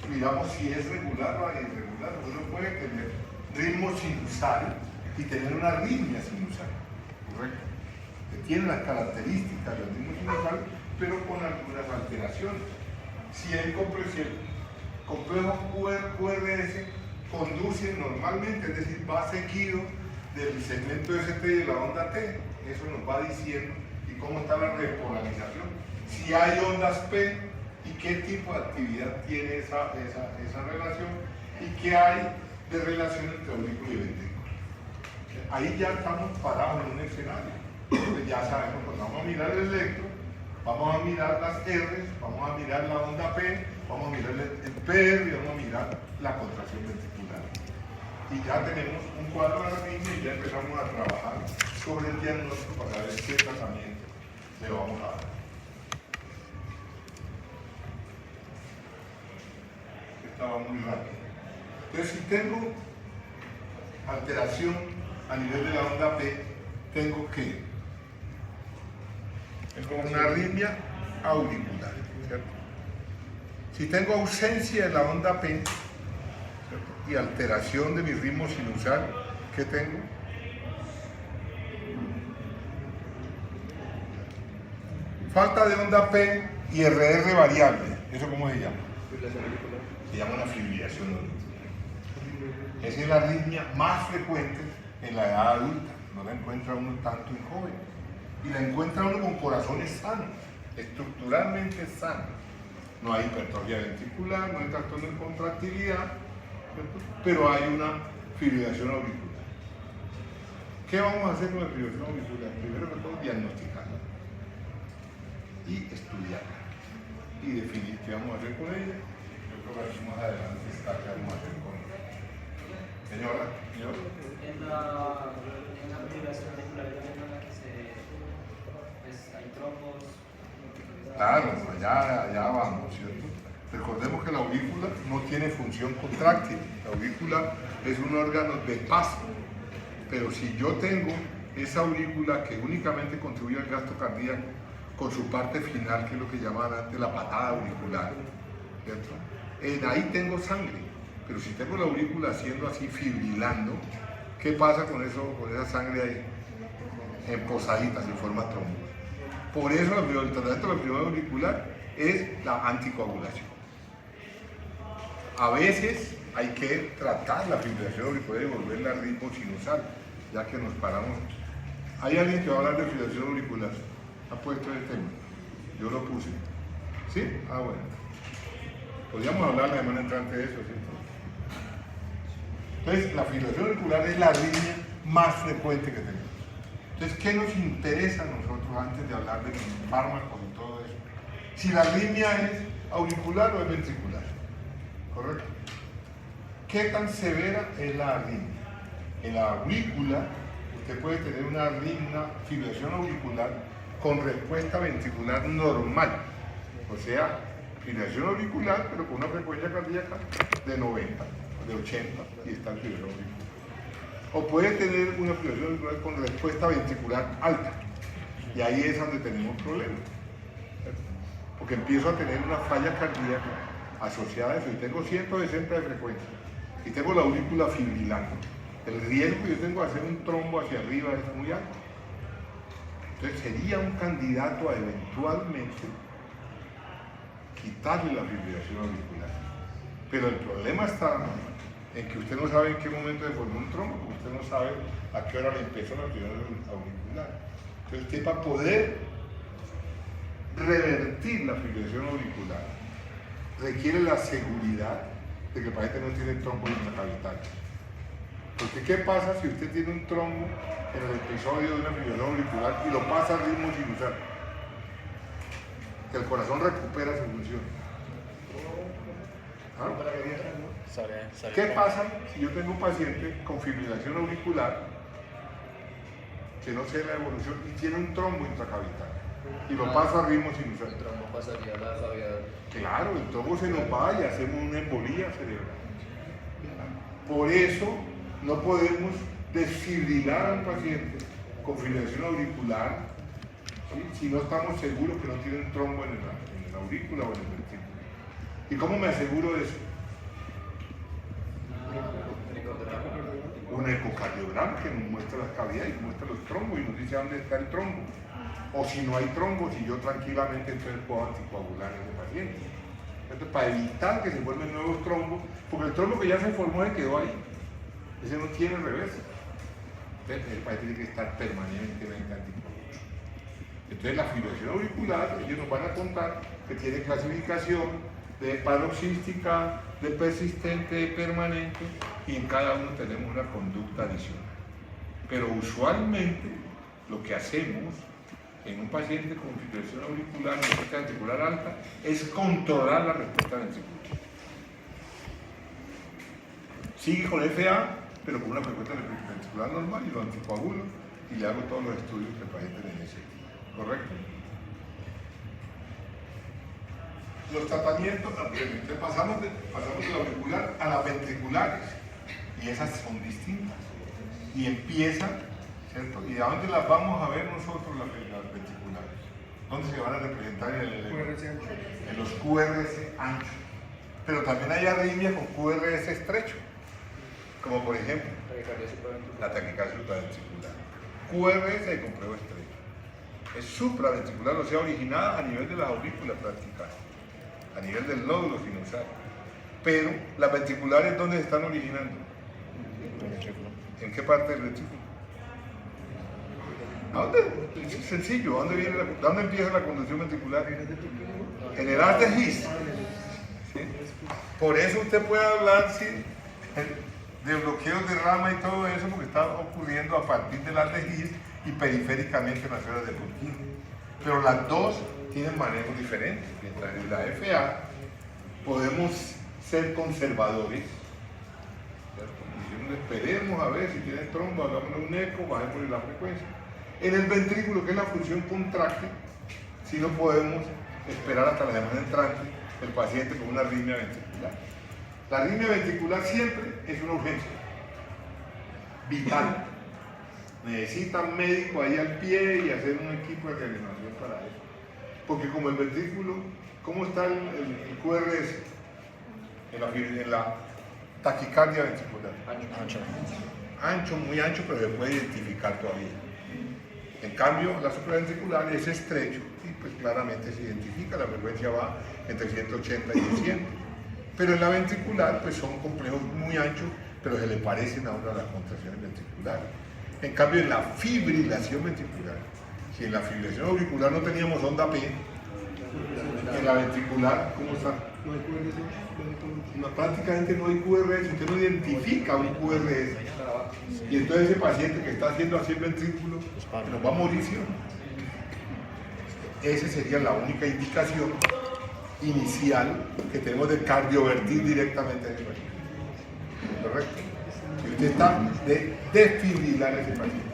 miramos si es regular o irregular. Uno puede tener ritmo sinusal y tener una arritmia sinusal, ¿correcto? Que tiene las características del ritmo sinusal, pero con algunas alteraciones. Si el complejo QRS conduce normalmente, es decir, va seguido del segmento ST y de la onda T, eso nos va diciendo y cómo está la repolarización, si hay ondas P y qué tipo de actividad tiene esa relación y qué hay de relación entre aurículo y ventrículo. Ahí ya estamos parados en un escenario. Entonces ya sabemos, pues vamos a mirar el electro, vamos a mirar las R, vamos a mirar la onda P, vamos a mirar el PR y vamos a mirar la contracción ventricular. Y ya tenemos un cuadro de arritmia y ya empezamos a trabajar sobre el diagnóstico para ver qué tratamiento le vamos a dar. Estaba muy rápido. Entonces, si tengo alteración a nivel de la onda P, tengo una arritmia auricular, ¿cierto? Si tengo ausencia de la onda P, ¿cierto?, y alteración de mi ritmo sinusal, ¿qué tengo? Falta de onda P y RR variable. ¿Eso cómo se llama? Se llama una fibrilación auricular. Esa es la arritmia más frecuente en la edad adulta. No la encuentra uno tanto en joven. Y la encuentra uno con corazones sanos, estructuralmente sanos. No hay hipertrofia ventricular, no hay trastorno de contractilidad, ¿cierto?, pero hay una fibrilación auricular. ¿Qué vamos a hacer con la fibrilación auricular? Primero que todo, diagnosticarla y estudiarla y definir qué vamos a hacer con ella. Yo creo que aquí más adelante está qué vamos a hacer con ella. Señora, señor. En la fibrilación auricular en la que hay trombos. Claro, allá vamos, ¿cierto? Recordemos que la aurícula no tiene función contráctil. La aurícula es un órgano de paso. Pero si yo tengo esa aurícula que únicamente contribuye al gasto cardíaco con su parte final, que es lo que llamaban antes la patada auricular, ¿cierto?, ahí tengo sangre. Pero si tengo la aurícula haciendo así, fibrilando, ¿qué pasa con esa sangre ahí? Emposadita, se forma trombo. Por eso el tratamiento de la fibrilación auricular es la anticoagulación. A veces hay que tratar la fibrilación auricular y volverla al ritmo sinusal, ya que nos paramos. ¿Hay alguien que va a hablar de fibrilación auricular? ¿Ha puesto el tema? Yo lo puse. ¿Sí? Ah, bueno. Podríamos hablar la semana entrante de eso, ¿sí? Entonces, la fibrilación auricular es la arritmia más frecuente que tenemos. Entonces, ¿qué nos interesa a nosotros antes de hablar de los fármacos y todo eso? Si la arritmia es auricular o es ventricular, ¿correcto? ¿Qué tan severa es la arritmia? En la aurícula, usted puede tener una fibrilación auricular con respuesta ventricular normal, o sea, fibrilación auricular, pero con una frecuencia cardíaca de 90, de 80, y está el fibrilación auricular. O puede tener una fibrilación auricular con respuesta ventricular alta, y ahí es donde tenemos problemas, ¿cierto?, porque empiezo a tener una falla cardíaca asociada a eso, y tengo 160 de frecuencia, y tengo la aurícula fibrilando. El riesgo que yo tengo de hacer un trombo hacia arriba es muy alto. Entonces sería un candidato a eventualmente quitarle la fibrilación auricular. Pero el problema está en que usted no sabe en qué momento se formó un trombo, usted no sabe a qué hora le empezó la fibrilación auricular. Entonces usted, para poder revertir la fibrilación auricular, requiere la seguridad de que el paciente no tiene trombo intracavitario. Porque ¿qué pasa si usted tiene un trombo en el episodio de una fibrilación auricular y lo pasa al ritmo sinusal? Que el corazón recupera su función. ¿Ah? ¿Qué pasa si yo tengo un paciente con fibrilación auricular que no sé la evolución y tiene un trombo intracavitario y lo pasa al ritmo sinusal? El trombo pasaría a la cavidad. Claro, el trombo se nos va y hacemos una embolía cerebral. Por eso no podemos desfibrilar a un paciente con fibrilación auricular, ¿sí?, si no estamos seguros que no tiene un trombo en la aurícula o en el ventrículo. ¿Y cómo me aseguro de eso? Un ecocardiograma que nos muestra las cavidades, y muestra los trombos y nos dice dónde está el trombo. O si no hay trombo, si yo tranquilamente entonces puedo anticoagular a ese paciente. Entonces, para evitar que se formen nuevos trombos, porque el trombo que ya se formó se quedó ahí. Ese no tiene reversa. Entonces, el paciente tiene que estar permanentemente anticoagulado. Entonces, la fibrilación auricular, ellos nos van a contar que tiene clasificación de paroxística, de persistente, de permanente, y en cada uno tenemos una conducta adicional. Pero usualmente lo que hacemos en un paciente con fibrilación auricular, respuesta ventricular alta, es controlar la respuesta ventricular. Sigue con FA, pero con una frecuencia ventricular normal, y lo anticoagulo y le hago todos los estudios que el paciente necesita. ¿Correcto? Los tratamientos, entonces pasamos de la auricular a las ventriculares, y esas son distintas. Y empiezan, ¿cierto? ¿Y a dónde las vamos a ver nosotros las ventriculares? ¿Dónde se van a representar QRS ancho. en los QRS anchos? Pero también hay arritmias con QRS estrecho, como por ejemplo la taquicardia supraventricular. QRS de complejo estrecho. Es supraventricular, o sea, originada a nivel de las aurículas prácticas, a nivel del nódulo sinusal. Pero las ventriculares, ¿dónde se están originando? ¿En qué parte del ventrículo? ¿A dónde? Es sencillo, ¿dónde empieza la conducción ventricular? En el haz de His. ¿Sí? Por eso usted puede hablar de bloqueos de rama y todo eso, porque está ocurriendo a partir del haz de His y periféricamente en las horas de Purkinje. Pero las dos tienen manejos diferentes. Mientras en la FA podemos ser conservadores, diciendo, esperemos a ver si tiene trombo, hagamos un eco, bajemos la frecuencia. En el ventrículo, que es la función contráctil, si no podemos esperar hasta la semana entrante el paciente con una arritmia ventricular. La arritmia ventricular siempre es una urgencia vital. Necesita un médico ahí al pie y hacer un equipo de reanimación para eso. Porque como el ventrículo, ¿cómo está el QRS? En la taquicardia ventricular. Ancho, muy ancho, pero se puede identificar todavía. En cambio, la supraventricular es estrecho y pues claramente se identifica, la frecuencia va entre 180 y 200. Pero en la ventricular pues son complejos muy anchos, pero se le parecen a una de las contracciones ventriculares. En cambio, en la fibrilación ventricular, si en la fibrilación auricular no teníamos onda P, en la ventricular, ¿cómo está? No hay QRS. No, prácticamente no hay QRS, usted no identifica un QRS. Y entonces ese paciente que está haciendo así el ventrículo, nos va a morir, ¿sí? Esa sería la única indicación inicial que tenemos de cardiovertir directamente a ese paciente. ¿Correcto? Y usted está de desfibrilar a ese paciente.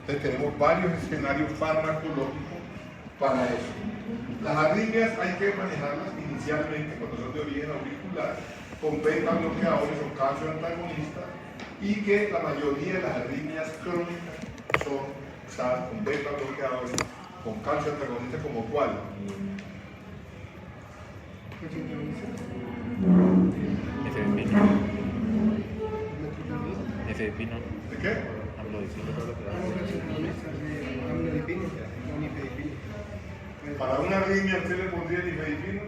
Entonces tenemos varios escenarios farmacológicos para eso. Las arritmias hay que manejarlas inicialmente cuando son de origen auricular, con beta bloqueadores o calcio antagonistas, y que la mayoría de las arritmias crónicas son usadas con beta bloqueadores, con calcio antagonista, como cuál. Nifedipino. ¿De qué? Para una arritmia, ¿usted le pondría nifedipino?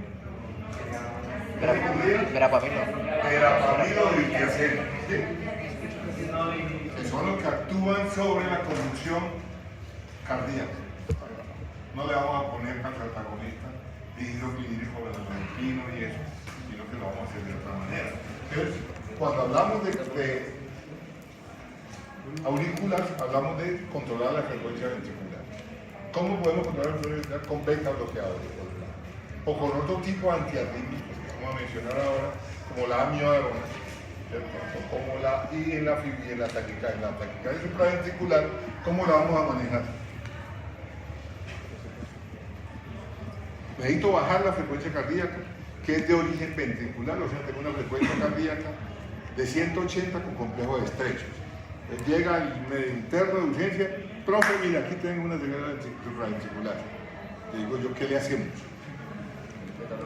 Verapamilo. Verapamilo y diltiazem, ¿sí? Que son los que actúan sobre la conducción cardíaca. No le vamos a poner calcio antagonista, dihidroclínico, verapamilo y eso, sino que lo vamos a hacer de otra manera. Entonces, cuando hablamos de auriculares, hablamos de controlar la frecuencia ventricular. ¿Cómo podemos controlar la frecuencia ventricular? Con beta bloqueadores, o con otro tipo de antiarrítmicos que vamos a mencionar ahora, como la amiodarona, o como en la taquicardia supraventricular. ¿Cómo la vamos a manejar? Necesito bajar la frecuencia cardíaca, que es de origen ventricular, o sea, tengo una frecuencia cardíaca de 180 con complejos estrechos. Llega al interno de urgencia, profe, mira, aquí tengo una señal supraventricular. Le digo yo, ¿qué le hacemos?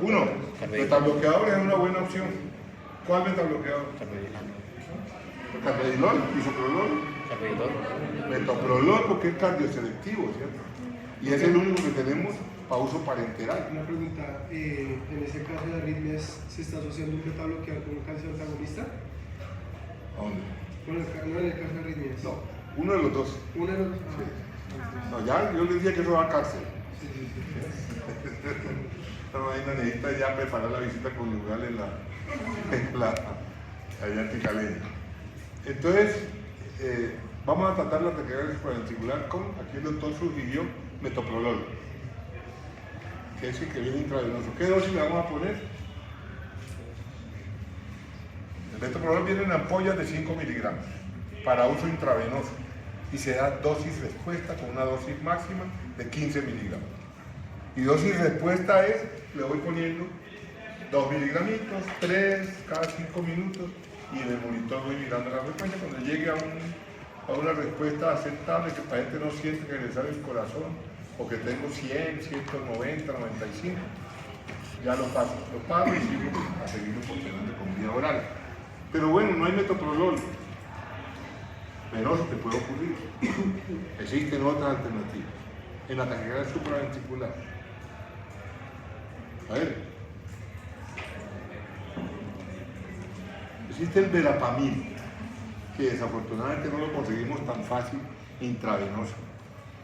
Uno, betabloqueador es una buena opción. ¿Cuál betabloqueador? Carvedilol, isoprolol. Metoprolol, porque es cardioselectivo, ¿cierto? Y es el único que tenemos para uso parenteral. Una pregunta, en este caso de arritmias, ¿se está asociando un beta bloqueador con un calcio antagonista? ¿Dónde? No, en el caso de arritmias. No, uno de los dos. Uno de los dos. Sí. No, ya yo les decía que eso va a cárcel. No, ahí no necesita ya preparar la visita conyugal allá en Ticaleña. Entonces, vamos a tratar la taquicardia supraventricular con, aquí el doctor sugirió, metoprolol, que es el que viene intravenoso. ¿Qué dosis le vamos a poner? El metoprolol viene en ampollas de 5 miligramos para uso intravenoso y se da dosis respuesta con una dosis máxima de 15 miligramos. Y dosis respuesta es, le voy poniendo 2 miligramitos, 3 cada 5 minutos, y en el monitor voy mirando la frecuencia. Cuando llegue a una respuesta aceptable, que el paciente no siente que le sale el corazón o que tengo 100, 190, 95, ya lo pago y sigo a seguir proporcionando con vía oral. Pero bueno, no hay metoprolol. Venoso te puede ocurrir. Existen otras alternativas. En la taquicardia supraventricular. A ver. Existe el verapamil, que desafortunadamente no lo conseguimos tan fácil intravenoso,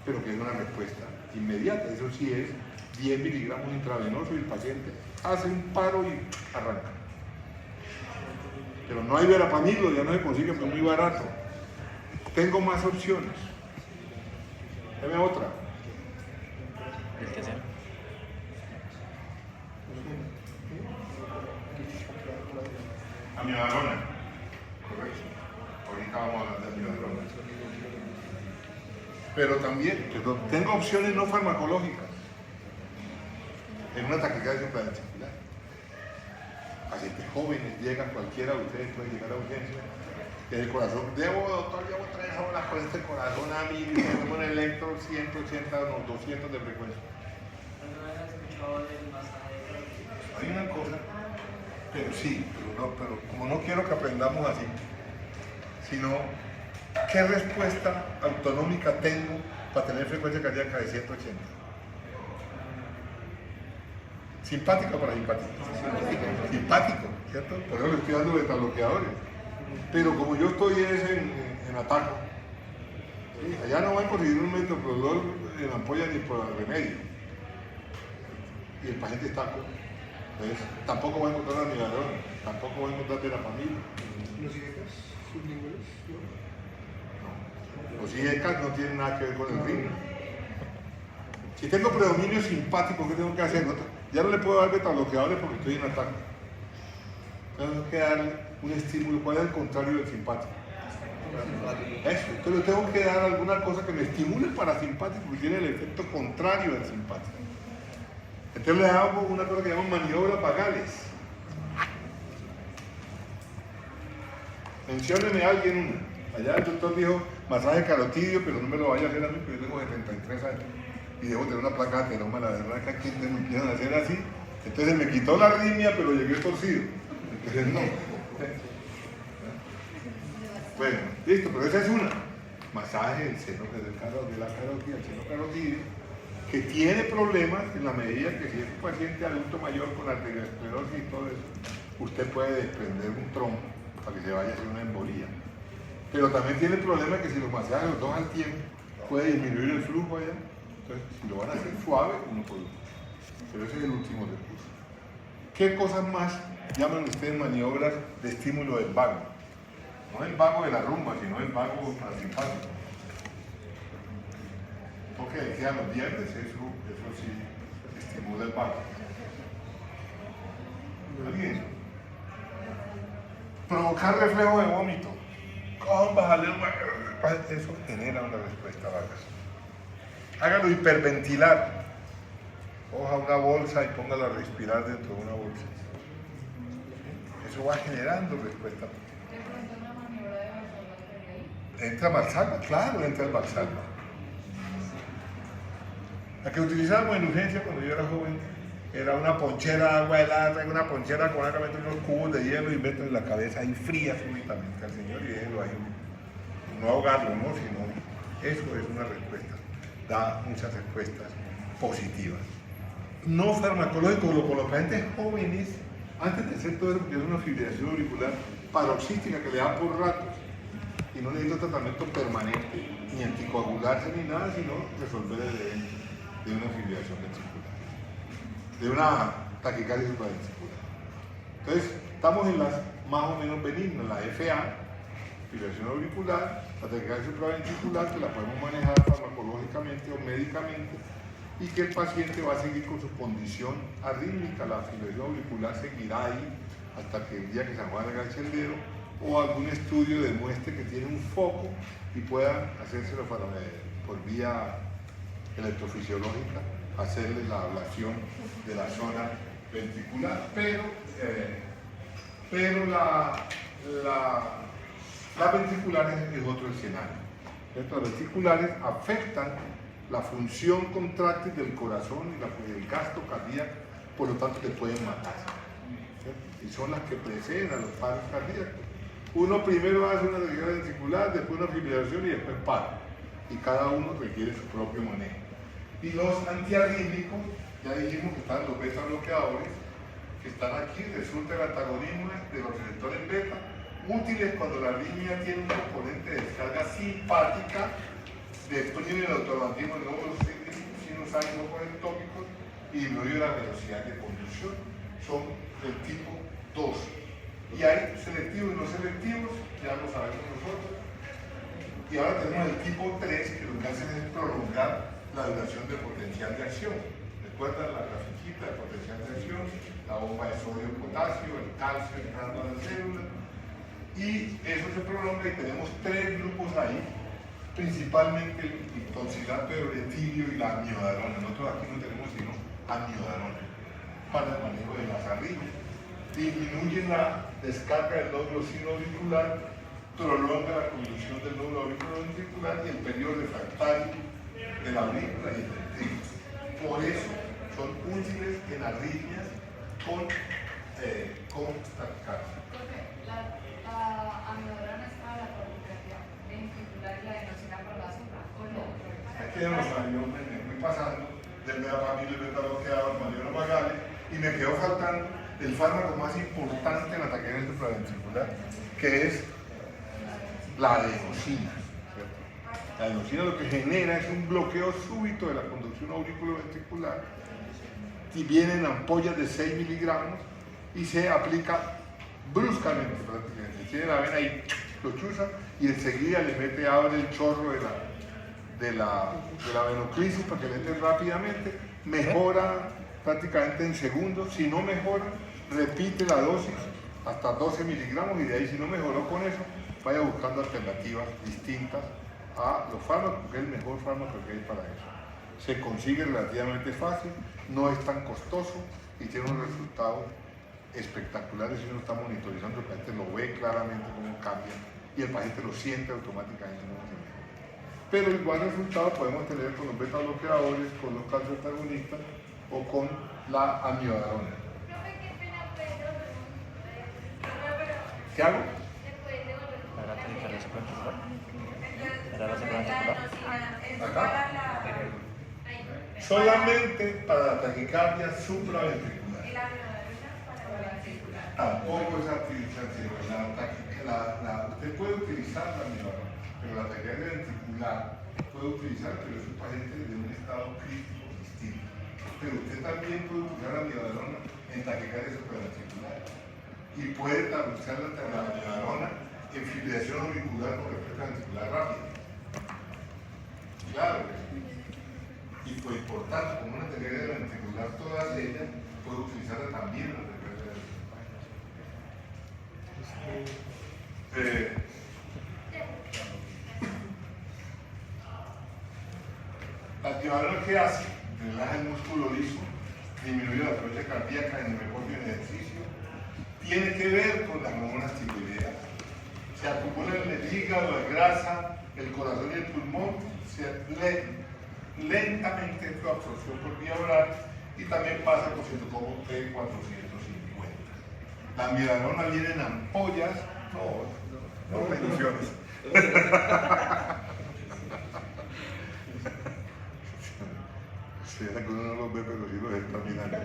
pero que es una respuesta inmediata. Eso sí es 10 miligramos intravenoso y el paciente hace un paro y arranca. Pero no hay verapamil, ya no se consigue, pero es muy barato. Tengo más opciones. Deme otra. El que sea. Amiodarona. Correcto. Ahorita vamos a hablar de amiodarona. Pero también tengo opciones no farmacológicas en una taquicardia supraventricular. Pacientes jóvenes, llegan cualquiera de ustedes, puede llegar a urgencia. El corazón, doctor, llevo 3 horas con este corazón a mí, tengo un electro 180, no, 200 de frecuencia. ¿Alguna vez has escuchado del masaje? Hay una cosa, pero sí, pero como no quiero que aprendamos así, sino ¿qué respuesta autonómica tengo para tener frecuencia cardíaca de 180? ¿Simpático o parasimpático? Simpático, ¿cierto? Por eso le estoy dando betabloqueadores. Pero como yo estoy en ataque, ¿sí? Allá no voy a conseguir un metoprolol en ampolla ni por remedio. Y el paciente está con. Entonces, tampoco voy a encontrar amiodarona, tampoco voy a encontrar verapamil. ¿Los IECAS sublinguales? No. Los IECAS no tienen nada que ver con el ritmo. Si tengo predominio simpático, ¿qué tengo que hacer? Ya no le puedo dar betabloqueadores porque estoy en ataque. Tengo que darle un estímulo. ¿Cuál es el contrario del simpático? Eso. Entonces tengo que dar alguna cosa que me estimule el parasimpático, porque tiene el efecto contrario del simpático. Entonces le hago una cosa que llaman maniobras vagales. Mencióneme a alguien una. Allá el doctor dijo masaje carotidio, pero no me lo vaya a hacer a mí, porque yo tengo 73 años y debo tener una placa de ateroma. La verdad es que aquí me empiezan a hacer así. Entonces me quitó la arritmia, pero llegué torcido. Entonces no. Bueno, listo, pero esa es una. Masaje del seno, de la carótida, el seno carotidio, que tiene problemas en la medida que si es un paciente adulto mayor con arteriosclerosis y todo eso, usted puede desprender un trombo para que se vaya a hacer una embolía. Pero también tiene el problema que si los masajes los dos al tiempo, puede disminuir el flujo allá. Entonces, si lo van a hacer suave, uno por uno. Pero ese es el último recurso. ¿Qué cosas más llaman ustedes maniobras de estímulo del vago? No el vago de la rumba, sino el vago parasimpático. Ok, quedan los viernes, eso sí estimula el vago. ¿Alguien? Provocar reflejo de vómito. Eso genera una respuesta vaga. Hágalo hiperventilar. Coja una bolsa y póngala a respirar dentro de una bolsa. Eso va generando respuesta. ¿De pronto una maniobra de Valsalva ahí? ¿Entra Valsalva? Claro, entra el Valsalva. La que utilizábamos en urgencia cuando yo era joven era una ponchera de agua helada, una ponchera con unos cubos de hielo y meto en la cabeza ahí fría súbitamente al señor y déjelo ahí. No ahogarlo, ¿no? Sino eso es una respuesta. Da muchas respuestas positivas. No farmacológico, con los pacientes jóvenes, antes de hacer todo eso, porque es una fibrilación auricular paroxística que le da por ratos y no necesita tratamiento permanente, ni anticoagularse ni nada, sino resolver el evento de una fibrilación ventricular, de una taquicardia supraventricular. Entonces, estamos en las más o menos benignas, la FA, fibrilación auricular, la taquicardia supraventricular, que la podemos manejar farmacológicamente o médicamente, y que el paciente va a seguir con su condición arrítmica. La fibrilación auricular seguirá ahí hasta que el día que San Juan haga el sendero o algún estudio demuestre que tiene un foco y pueda hacérselo por vía electrofisiológica, hacerle la ablación de la zona ventricular. Pero la ventricular es otro escenario. Las ventriculares afectan la función contráctil del corazón y el gasto cardíaco, por lo tanto te pueden matar. ¿Cierto? Y son las que preceden a los paros cardíacos. Uno primero hace una taquicardia ventricular, después una fibrilación y después paro. Y cada uno requiere su propio manejo. Y los antiarrítmicos, ya dijimos que están los beta bloqueadores, que están aquí, resulta el antagonismo de los receptores beta, útiles cuando la arritmia tiene un componente de descarga simpática, destruyen el automatismo de los sinusánicos ectópicos y disminuyen la velocidad de conducción. Son del tipo 2. Y hay selectivos y no selectivos, ya lo sabemos nosotros. Y ahora tenemos el tipo 3, que lo que hacen es prolongar la duración del potencial de acción. ¿Recuerdan la grafiquita del potencial de acción? La bomba de sodio y potasio, el calcio entrando a la célula. Y eso se prolonga y tenemos 3 grupos ahí, principalmente el toxilato de uretilio y la amiodarona. Nosotros aquí no tenemos sino amiodarona para el manejo de las arritmias. Disminuye la descarga del nódulo sinoauricular, prolonga la conducción del nódulo auriculoventricular y el periodo refractario de la aurícula y el ventrículo. Por eso son útiles en arritmias con taquicardia. La amiodarona es para la taquicardia ventricular y la adenosina para la azúcar, ¿o no? Aquí ya yo me fui pasando del verapamil, el beta bloqueador, Mariano Magali, y me quedó faltando el fármaco más importante en la taquicardia ventricular, que es la adenosina. ¿Cierto? La adenosina lo que genera es un bloqueo súbito de la conducción auriculoventricular y vienen ampollas de 6 miligramos y se aplica bruscamente prácticamente. Tiene la vena y lo chuza y enseguida le mete, abre el chorro de la venoclisis para que le entre rápidamente, mejora prácticamente en segundos. Si no mejora, repite la dosis hasta 12 miligramos y de ahí, si no mejoró con eso, vaya buscando alternativas distintas a los fármacos, porque es el mejor fármaco que hay para eso. Se consigue relativamente fácil, no es tan costoso y tiene unos resultados espectaculares si uno está monitorizando, el paciente lo ve claramente cómo cambia y el paciente lo siente automáticamente cómo se mejora. Pero igual resultado podemos tener con los beta bloqueadores, con los calcioantagonistas o con la amiodarona. ¿Qué hago? ¿Para la taquicardia supraventricular? ¿Para la supraventricular? Acá. Solamente para la taquicardia supraventricular. Tampoco es antiventricular. Usted puede utilizar la amiodarona, pero la taquicardia ventricular puede utilizar, pero es un paciente de un estado crítico distinto. Pero usted también puede usar la amiodarona en taquicardia supraventricular y puede usar la amiodarona en fibrilación auricular con respuesta ventricular rápida. Claro que sí. Y fue importante, como una taquicardia ventricular, todas ellas puede utilizarla también en la taquicardia ventricular. La amiodarona, ¿qué hace? Relaja el músculo liso, disminuye la frecuencia cardíaca en el reposo y en el ejercicio. Tiene que ver con las hormonas tiroideas. Se acumula en el hígado, la grasa, el corazón y el pulmón, lentamente su absorción por vía oral y también pasa por citocromo P450. La amiodarona viene en ampollas, no bendiciones. Que uno no los ve, pero sí los está mirando.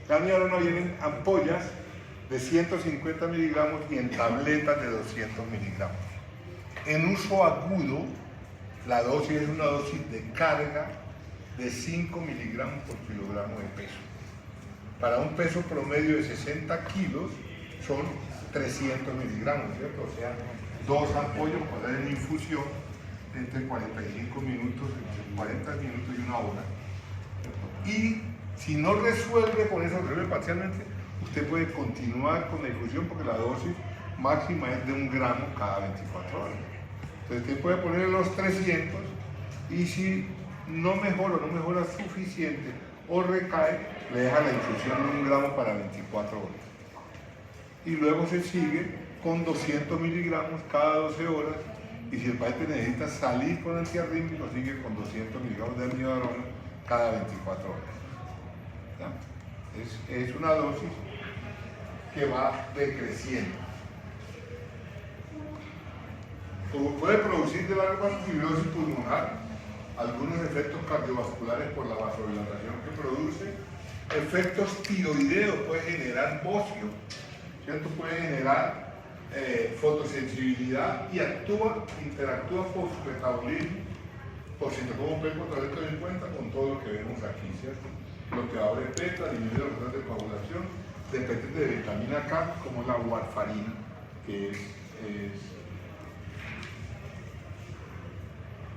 La amiodarona viene en ampollas de 150 miligramos y en tabletas de 200 miligramos. En uso agudo, la dosis es una dosis de carga de 5 miligramos por kilogramo de peso. Para un peso promedio de 60 kilos son 300 miligramos, ¿cierto? O sea, 2 ampollas para dar en infusión entre 45 minutos, entre 40 minutos y 1 hora. Y si no resuelve con eso, resuelve parcialmente, usted puede continuar con la infusión porque la dosis máxima es de 1 gramo cada 24 horas. Entonces usted puede poner los 300 y si no mejora suficiente o recae, le deja la infusión de 1 gramo para 24 horas. Y luego se sigue con 200 miligramos cada 12 horas Y si el paciente necesita salir con antiarrítmico, sigue con 200 miligramos de amiodarona cada 24 horas. ¿Ya? Es una dosis que va decreciendo. Como puede producir de largo plazo fibrosis pulmonar, algunos efectos cardiovasculares por la vasodilatación que produce, efectos tiroideos, puede generar bocio, ¿cierto? Puede generar fotosensibilidad y interactúa por su metabolismo, por si te pongo un peco, tal vez te den cuenta con todo lo que vemos aquí, ¿cierto? Bloqueadores beta, disminuye los niveles de coagulación, dependiente de vitamina K, como la warfarina, que es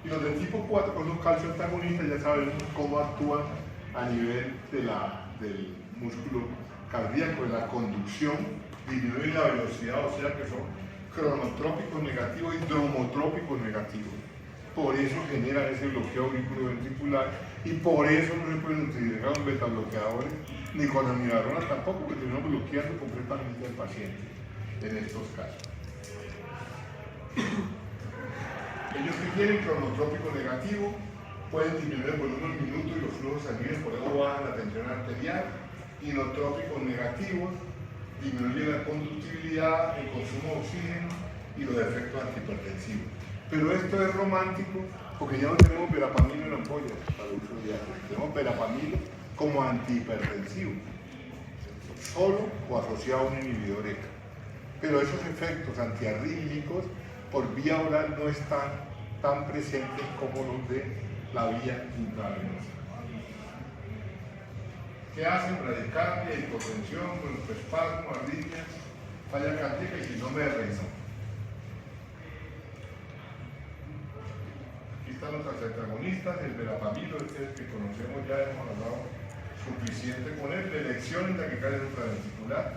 y los de tipo 4 con los calcio antagonistas ya sabemos cómo actúan a nivel del músculo cardíaco, de la conducción, disminuyen la velocidad, o sea que son cronotrópicos negativos y dromotrópicos negativos. Por eso generan ese bloqueo auriculoventricular y por eso no se pueden utilizar los betabloqueadores ni con amiodarona tampoco, porque terminamos bloqueando completamente al paciente en estos casos. Ellos que tienen cronotrópico negativo pueden disminuir el volumen minuto y los flujos sanguíneos, por eso bajan la tensión arterial. Inotrópicos negativos disminuyen la conductibilidad, el consumo de oxígeno y los efectos antihipertensivos. Pero esto es romántico porque ya no tenemos verapamilo en ampollas para el uso diario. Tenemos verapamilo como antihipertensivo, solo o asociado a un inhibidor ECA. Pero esos efectos antiarrítmicos por vía oral no están tan presentes como los de la vía intravenosa. ¿Qué hacen? Bradicardia, hipotensión, broncoespasmo, arritmias, falla cardíaca y síndrome de Raynaud. Aquí están los antagonistas, el verapamilo, este es el que conocemos ya, hemos hablado suficiente con él, la elección en taquicardia supraventricular.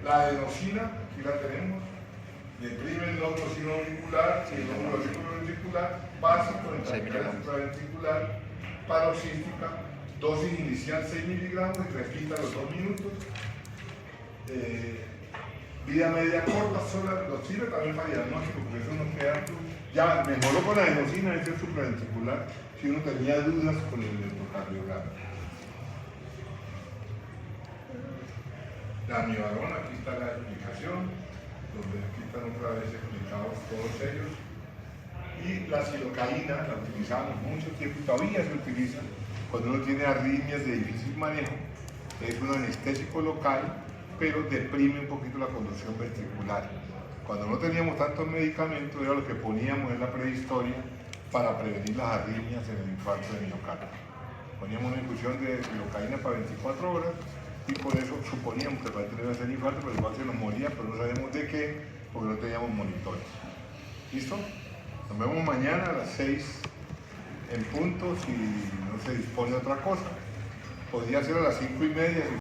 La adenosina, aquí la tenemos, deprime el lóbulo sinoauricular y el lóbulo auriculoventricular, básico en taquicardia supraventricular, paroxística, dosis inicial 6 miligramos y repita los 2 minutos. Vida media corta, sola, los sirve también para diagnóstico, porque eso no queda. Ya mejoró con la adenosina, ese supraventricular, si uno tenía dudas con el electrocardiograma. La amiodarona, aquí está la explicación, donde aquí están otra vez explicados todos ellos. Y la silocaína, la utilizamos mucho tiempo, todavía se utiliza cuando uno tiene arritmias de difícil manejo. Es un anestésico local, pero deprime un poquito la conducción ventricular. Cuando no teníamos tantos medicamentos, era lo que poníamos en la prehistoria para prevenir las arritmias en el infarto de miocardio. Poníamos una infusión de silocaína para 24 horas y por eso suponíamos que el paciente iba a hacer infarto, pero igual se nos moría, pero no sabemos de qué, porque no teníamos monitores. ¿Listo? Nos vemos mañana a las 6 en punto, si no se dispone de otra cosa. Podría ser a las 5:30.